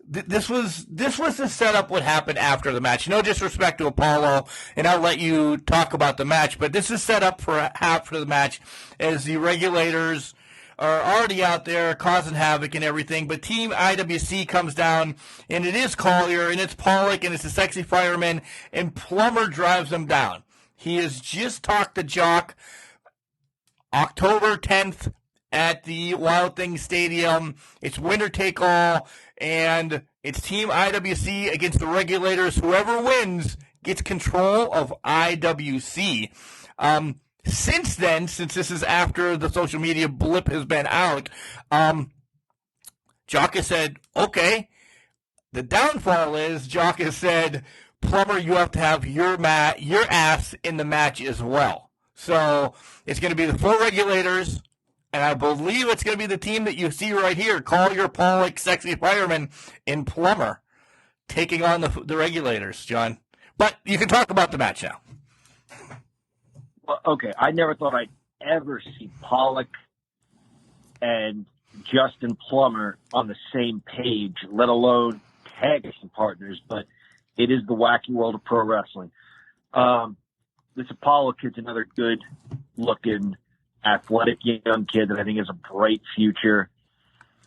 This was the setup what happened after the match. No disrespect to Apollo, and I'll let you talk about the match, but this is set up for after the match as the Regulators are already out there causing havoc and everything, but Team IWC comes down, and it is Collier, and it's Pollock, and it's the Sexy Fireman, and Plummer drives them down. He has just talked to Jock October 10th at the Wild Thing Stadium. It's winner take all, and it's Team IWC against the Regulators. Whoever wins gets control of IWC. Since then, since this is after the social media blip has been out, Jock has said, okay. The downfall is Jock has said, Plummer, you have to have your ass in the match as well. So it's going to be the 4 Regulators, and I believe it's going to be the team that you see right here, Collier, Pollock, Sexy Fireman, and Plummer, taking on the Regulators, John. But you can talk about the match now. Well, okay, I never thought I'd ever see Pollock and Justin Plummer on the same page, let alone tag team partners, but it is the wacky world of pro wrestling. This Apollo kid's another good-looking, athletic young kid that I think has a bright future.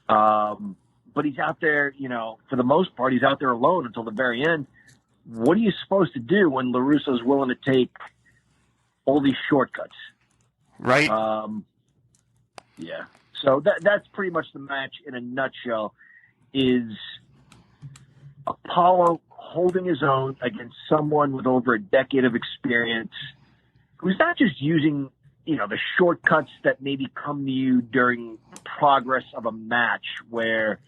But he's out there, you know, for the most part, he's out there alone until the very end. What are you supposed to do when LaRusso's willing to take all these shortcuts? Right. Yeah. So that's pretty much the match in a nutshell, is Apollo holding his own against someone with over a decade of experience, who's not just using, you know, the shortcuts that maybe come to you during progress of a match where,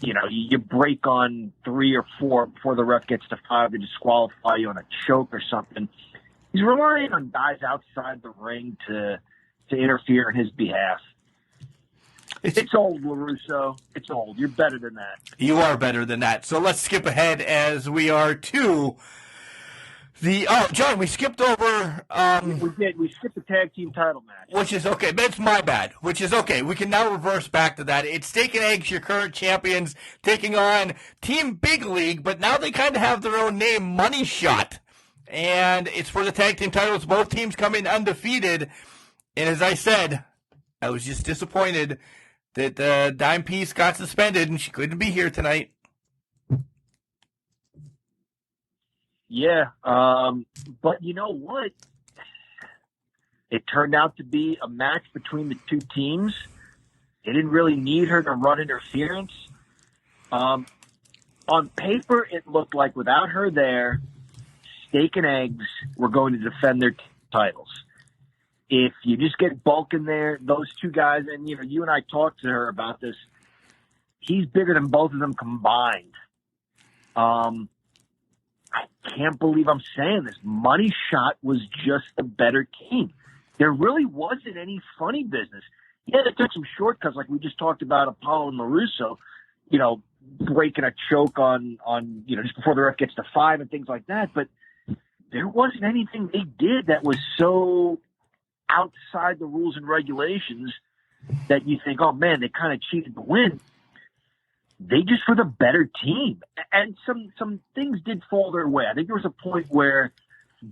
you break on 3 or 4 before the ref gets to 5 to disqualify you on a choke or something. He's relying on guys outside the ring to interfere in his behalf. It's old, LaRusso. It's old. You're better than that. You are better than that. So let's skip ahead as we are to John, we skipped over. We did. We skipped the tag team title match. Which is okay. That's my bad. Which is okay. We can now reverse back to that. It's Steak and Eggs, your current champions, taking on Team Big League, but now they kind of have their own name, Money Shot. And it's for the tag team titles. Both teams come in undefeated. And as I said, I was just disappointed that Dime Piece got suspended and she couldn't be here tonight. Yeah, but you know what? It turned out to be a match between the two teams. They didn't really need her to run interference. On paper, it looked like without her there, Steak and Eggs were going to defend their titles. If you just get Bulk in there, those two guys, and you and I talked to her about this, he's bigger than both of them combined. I can't believe I'm saying this. Money Shot was just the better team. There really wasn't any funny business. Yeah, they took some shortcuts, like we just talked about Apollo and LaRusso, breaking a choke on just before the ref gets to 5 and things like that. But there wasn't anything they did that was so outside the rules and regulations that you think, oh man, they kind of cheated to win. They just were the better team. And some things did fall their way. I think there was a point where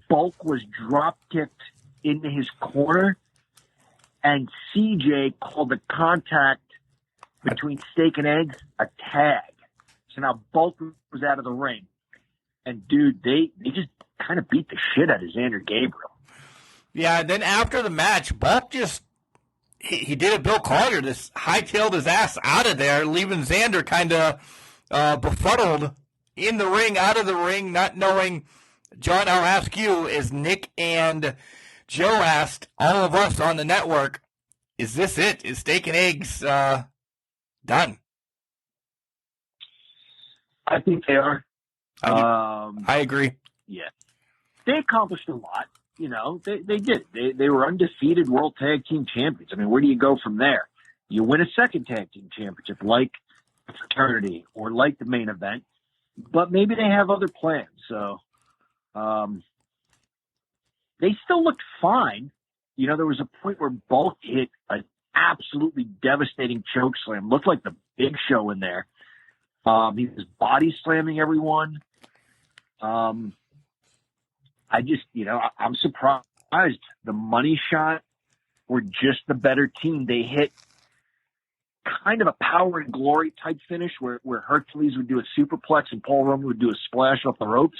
Bulk was drop-kicked into his corner, and CJ called the contact between Steak and Eggs a tag. So now Bulk was out of the ring. And, dude, they just kind of beat the shit out of Xander Gabriel. Yeah, then after the match, Bulk just... He did a Bill Collier, just hightailed his ass out of there, leaving Xander kind of befuddled in the ring, out of the ring, not knowing. John, I'll ask you, as Nick and Joe asked all of us on the network, is this it? Is Steak and Eggs done? I think they are. I agree. Yeah. They accomplished a lot. They did. They were undefeated World Tag Team Champions. I mean, where do you go from there? You win a second Tag Team Championship like Fraternity or like the Main Event, but maybe they have other plans. So they still looked fine. There was a point where Bulk hit an absolutely devastating choke slam. Looked like the Big Show in there. He was body slamming everyone. I just, I'm surprised. The Money Shot were just the better team. They hit kind of a Power and Glory type finish where Hercules would do a superplex and Paul Roman would do a splash off the ropes.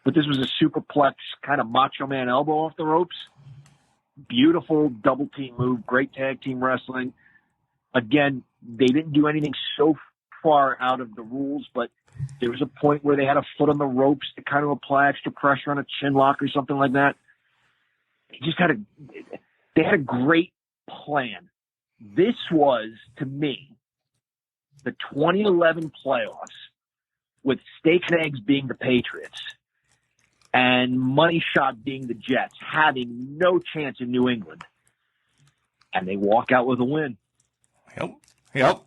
But this was a superplex kind of Macho Man elbow off the ropes. Beautiful double team move. Great tag team wrestling. Again, they didn't do anything so far out of the rules, but there was a point where they had a foot on the ropes to kind of apply extra pressure on a chin lock or something like that. They had a great plan. This was, to me, the 2011 playoffs with Steak and Eggs being the Patriots and Money Shot being the Jets, having no chance in New England. And they walk out with a win. Yep.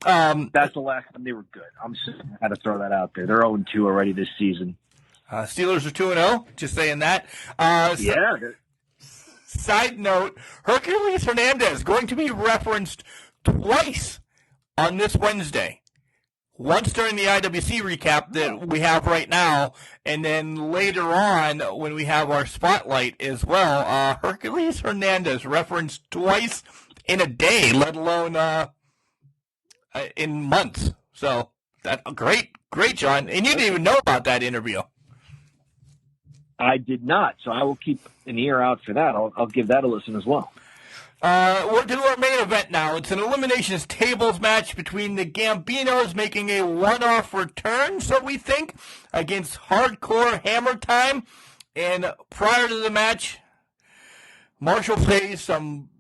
That's the last time they were good. I'm just had to throw that out there. They're 0-2 already this season. Steelers are 2-0. Just saying that. Yeah. Side note: Hercules Hernandez going to be referenced twice on this Wednesday. Once during the IWC recap that we have right now, and then later on when we have our spotlight as well. Hercules Hernandez referenced twice in a day, let alone in months. So that great, John. And you didn't even know about that interview. I did not, so I will keep an ear out for that. I'll give that a listen as well. We'll do our main event now. It's an eliminations tables match between the Gambinos making a one-off return, so we think, against Hardcore Hammer Time. And prior to the match, Marshall pays some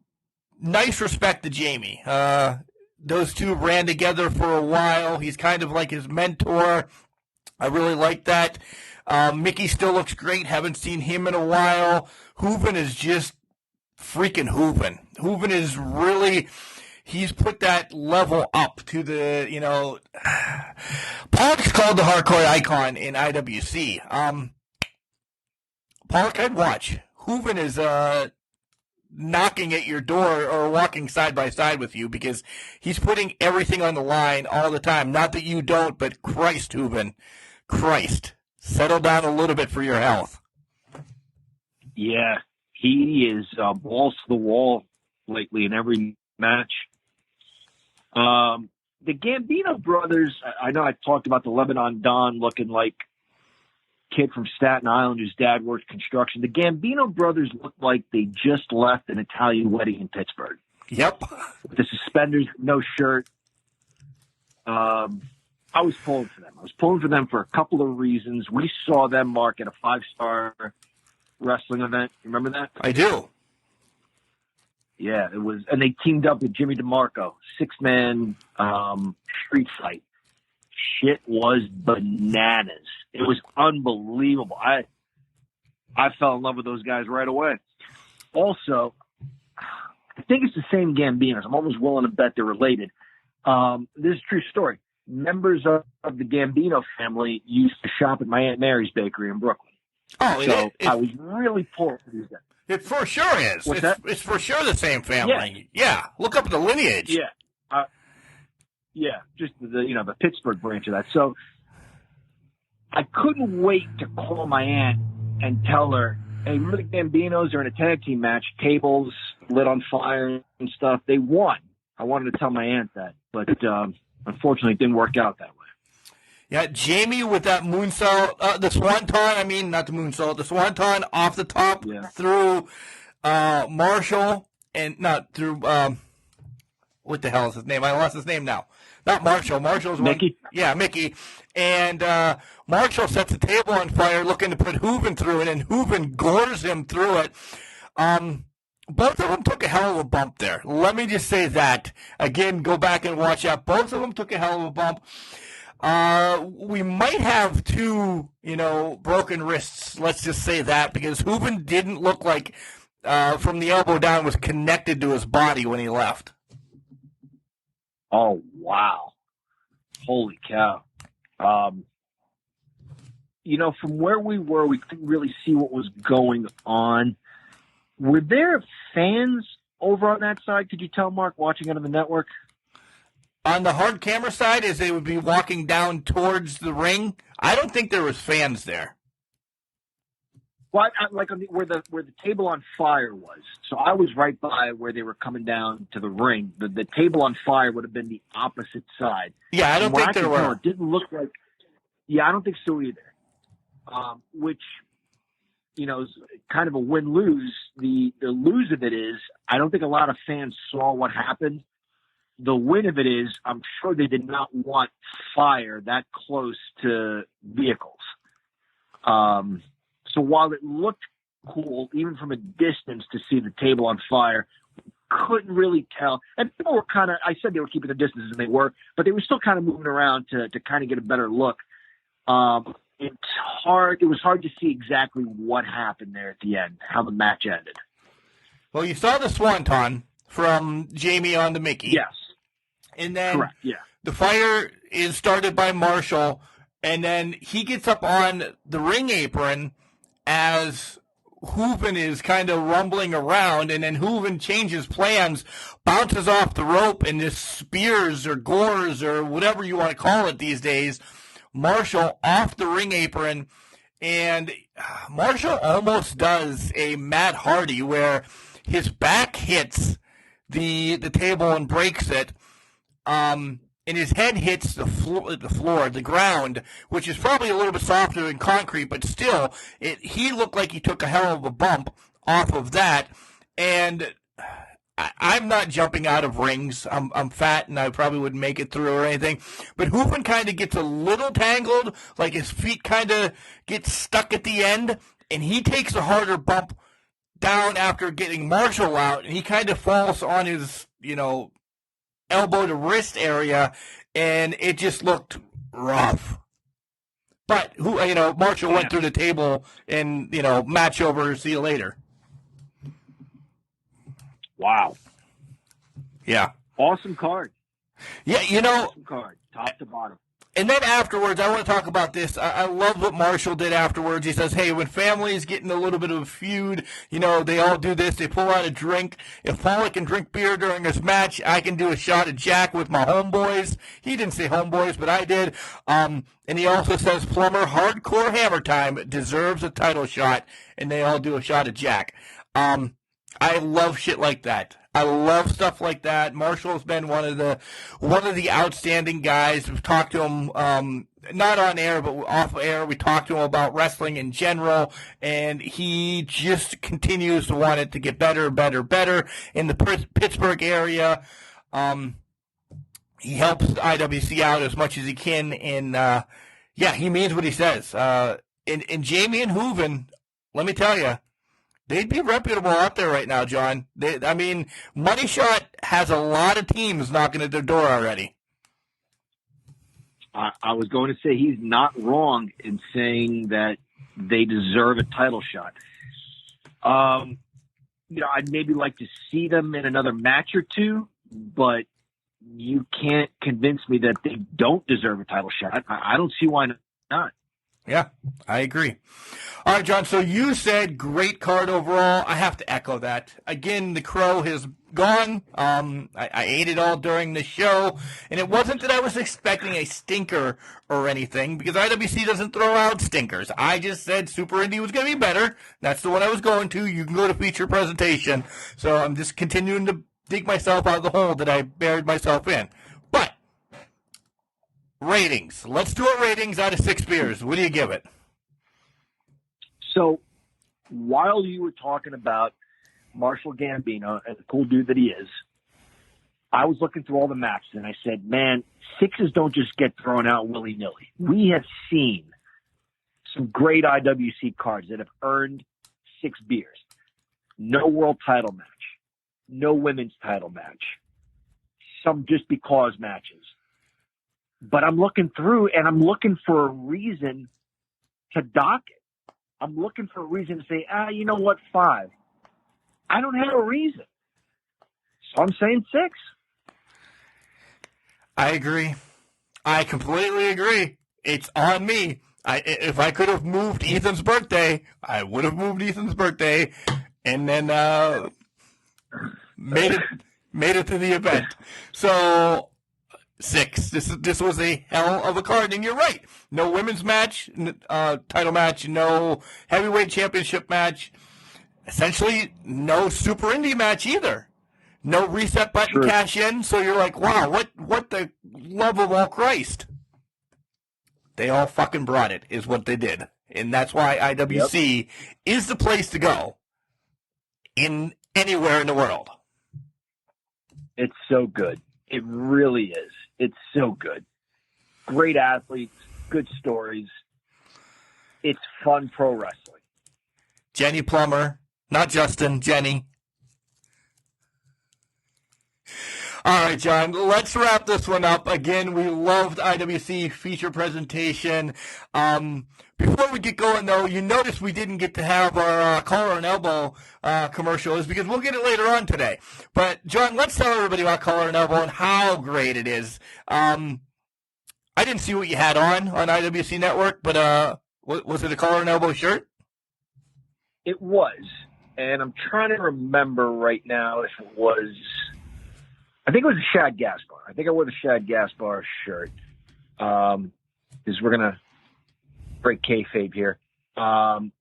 nice respect to Jamie. The Those two ran together for a while. He's kind of like his mentor. I really like that. Mickey still looks great. Haven't seen him in a while. Hooven is just freaking Hooven. Hooven is really, he's put that level up to the, Pollock's called the hardcore icon in IWC. Pollock, I'd watch. Hooven is knocking at your door or walking side by side with you because he's putting everything on the line all the time. Not that you don't, but Christ, Hooven. Christ. Settle down a little bit for your health. Yeah, he is balls to the wall lately in every match. The Gambino brothers, I know I talked about the Lebanon Don looking like kid from Staten Island whose dad worked construction. The Gambino brothers look like they just left an Italian wedding in Pittsburgh. Yep. With the suspenders, no shirt. I was pulling for them. I was pulling for them for a couple of reasons. We saw them, Mark, at a 5-star wrestling event. You remember that? I do. Yeah, it was, and they teamed up with Jimmy DeMarco, 6-man street fight. Shit was bananas. It was unbelievable. I fell in love with those guys right away. Also, I think it's the same Gambinos. I'm almost willing to bet they're related. This is a true story. Members of the Gambino family used to shop at my Aunt Mary's bakery in Brooklyn. Oh, so I was really pulling for these guys. It for sure is. What's that? It's for sure the same family. Yeah. Look up the lineage. Yeah. Yeah, just the Pittsburgh branch of that. So I couldn't wait to call my aunt and tell her, hey, remember the Gambinos are in a tag team match, tables lit on fire and stuff. They won. I wanted to tell my aunt that, but unfortunately it didn't work out that way. Yeah, Jamie with that moonsault, the swanton, not the moonsault, the swanton off the top through Marshall and not through, what the hell is his name? I lost his name now. Not Marshall. Marshall's Mickey. Yeah, Mickey. And Marshall sets the table on fire looking to put Hooven through it, and Hooven gores him through it. Both of them took a hell of a bump there. Let me just say that. Again, go back and watch that. Both of them took a hell of a bump. We might have two, broken wrists. Let's just say that, because Hooven didn't look like from the elbow down was connected to his body when he left. Oh, wow. Holy cow. From where we were, we couldn't really see what was going on. Were there fans over on that side? Could you tell, Mark, watching it on the network? On the hard camera side, as they would be walking down towards the ring, I don't think there was fans there. Well, like where the table on fire was. So I was right by where they were coming down to the ring. The table on fire would have been the opposite side. Yeah, I don't think there were. It didn't look like. Yeah, I don't think so either. Which, is kind of a win-lose. The lose of it is I don't think a lot of fans saw what happened. The win of it is I'm sure they did not want fire that close to vehicles. So while it looked cool, even from a distance, to see the table on fire, couldn't really tell. And people were kind of, I said they were keeping their distance, and they were, but they were still kind of moving around to kind of get a better look. It was hard to see exactly what happened there at the end, how the match ended. Well, you saw the swanton from Jamie on to Mickey. Yes. And then correct, yeah. The fire is started by Marshall, and then he gets up on the ring apron as Hooven is kind of rumbling around, and then Hooven changes plans, bounces off the rope, and just spears or gores or whatever you want to call it these days, Marshall off the ring apron, and Marshall almost does a Matt Hardy where his back hits the table and breaks it, and his head hits the floor, the ground, which is probably a little bit softer than concrete, but still, he looked like he took a hell of a bump off of that. And I'm not jumping out of rings. I'm fat, and I probably wouldn't make it through or anything. But Hooven kind of gets a little tangled, like his feet kind of get stuck at the end, and he takes a harder bump down after getting Marshall out, and he kind of falls on his, elbow to wrist area, and it just looked rough. But Marshall went through the table and, match over, see you later. Wow. Yeah. Awesome card. Yeah, Awesome card, top to bottom. And then afterwards, I want to talk about this. I love what Marshall did afterwards. He says, hey, when families get in a little bit of a feud, they all do this. They pull out a drink. If Paulie can drink beer during his match, I can do a shot of Jack with my homeboys. He didn't say homeboys, but I did. And he also says Plummer, Hardcore Hammer Time, deserves a title shot, and they all do a shot of Jack. I love shit like that. I love stuff like that. Marshall's been one of the outstanding guys. We've talked to him, not on air, but off air. We talked to him about wrestling in general, and he just continues to want it to get better, better, better in the Pittsburgh area. He helps IWC out as much as he can, and he means what he says. And Jamie and Hooven, let me tell you, they'd be reputable out there right now, John. Money Shot has a lot of teams knocking at their door already. I was going to say he's not wrong in saying that they deserve a title shot. I'd maybe like to see them in another match or two, but you can't convince me that they don't deserve a title shot. I don't see why not. Yeah, I agree. All right, John, so you said great card overall. I have to echo that. Again, the crow has gone. I ate it all during the show, and it wasn't that I was expecting a stinker or anything, because IWC doesn't throw out stinkers. I just said Super Indie was going to be better. That's the one I was going to. You can go to feature presentation. So I'm just continuing to dig myself out of the hole that I buried myself in. But ratings. Let's do a ratings out of 6 beers. What do you give it? So while you were talking about Marshall Gambino and the cool dude that he is, I was looking through all the matches and I said, man, 6s don't just get thrown out willy-nilly. We have seen some great IWC cards that have earned 6 beers. No world title match. No women's title match. Some just because matches. But I'm looking through and I'm looking for a reason to dock it. I'm looking for a reason to say, you know what, 5. I don't have a reason. So I'm saying 6. I agree. I completely agree. It's on me. If I could have moved Ethan's birthday, I would have moved Ethan's birthday and then made it to the event. So 6. This was a hell of a card, and you're right. No women's match, title match, no heavyweight championship match. Essentially, no Super Indie match either. No reset button cash in. So you're like, wow, what the love of all Christ? They all fucking brought it, is what they did, and that's why IWC is the place to go in anywhere in the world. It's so good. It really is. It's so good. Great athletes, good stories. It's fun pro wrestling. Jenny Plummer, not Justin, Jenny. All right, John, let's wrap this one up. Again, we loved IWC feature presentation. Before we get going, though, you notice we didn't get to have our collar and elbow commercial, is because we'll get it later on today. But, John, let's tell everybody about collar and elbow and how great it is. I didn't see what you had on IWC Network, but was it a collar and elbow shirt? It was, and I'm trying to remember right now if it was. I think it was a Shad Gaspar. I think I wore the Shad Gaspar shirt. Because we're gonna break kayfabe here.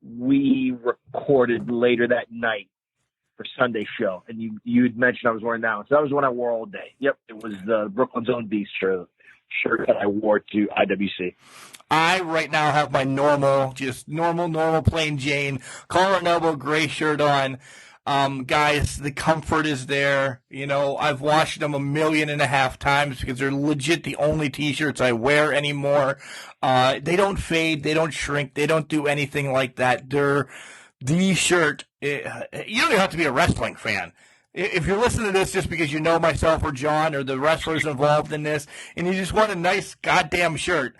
We recorded later that night for Sunday show, and you had mentioned I was wearing that one. So that was the one I wore all day. Yep, it was the Brooklyn's Own Beast shirt that I wore to IWC. I right now have my normal plain Jane collar and elbow gray shirt on. Guys, the comfort is there. You know, I've washed them 1.5 million times because they're legit the only t-shirts I wear anymore. They don't fade. They don't shrink. They don't do anything like that. They're the shirt. You don't even have to be a wrestling fan. if you're listening to this just because you know myself or John or the wrestlers involved in this, and you just want a nice goddamn shirt,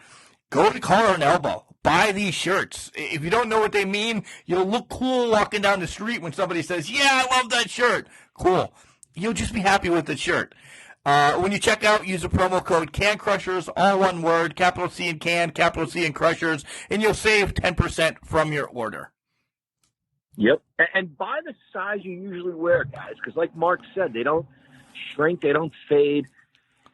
go to Collar and Elbow. Buy these shirts. If you don't know what they mean, you'll look cool walking down the street when somebody says, yeah, I love that shirt. Cool. You'll just be happy with the shirt. When you check out, use the promo code CANCRUSHERS, all one word, capital C in can, capital C in crushers, and you'll save 10% from your order. Yep. And buy the size you usually wear, guys, because like Mark said, they don't shrink, they don't fade.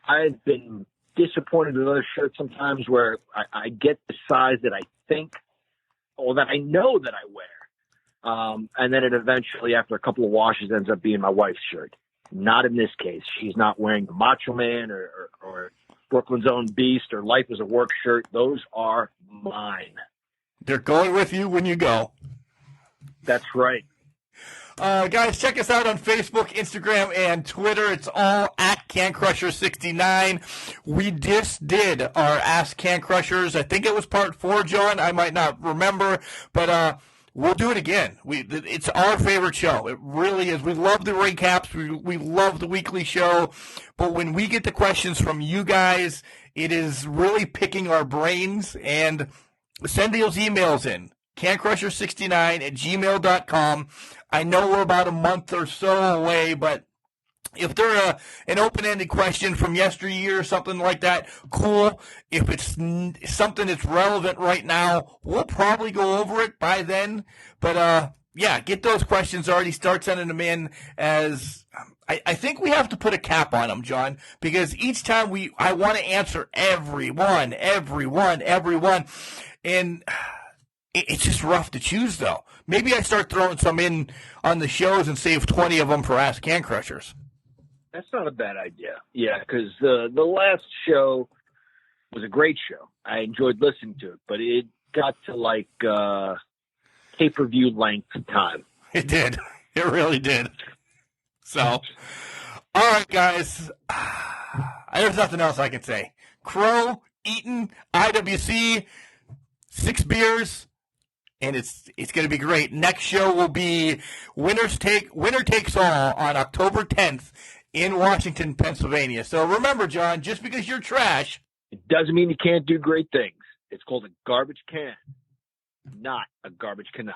I've been disappointed with other shirts sometimes where I get the size that I think or that I know that I wear. And then it eventually, after a couple of washes, ends up being my wife's shirt. Not in this case. She's not wearing the Macho Man or Brooklyn's Own Beast or Life is a Work shirt. Those are mine. They're going with you when you go. That's right. Guys, check us out on Facebook, Instagram, and Twitter. It's all at CanCrusher69. We just did our Ask Can Crushers. I think it was part 4, John. I might not remember, but we'll do it again. It's our favorite show. It really is. We love the recaps. We love the weekly show. But when we get the questions from you guys, it is really picking our brains. And send those emails in. CanCrusher69@gmail.com. I know we're about a month or so away, but if they're an open-ended question from yesteryear or something like that, cool. If it's something that's relevant right now, we'll probably go over it by then. But, yeah, get those questions already. Start sending them in as I think we have to put a cap on them, John, because each time I want to answer everyone. And it's just rough to choose, though. Maybe I start throwing some in on the shows and save 20 of them for Ask Can Crushers. That's not a bad idea. Yeah, because the last show was a great show. I enjoyed listening to it, but it got to like pay-per-view length time. It did. It really did. So, all right, guys. There's nothing else I can say. Crow, Eaton, IWC, 6 beers. And it's going to be great. Next show will be Winner Takes All on October 10th in Washington, Pennsylvania. So remember, John, just because you're trash, it doesn't mean you can't do great things. It's called a garbage can, not a garbage cannot.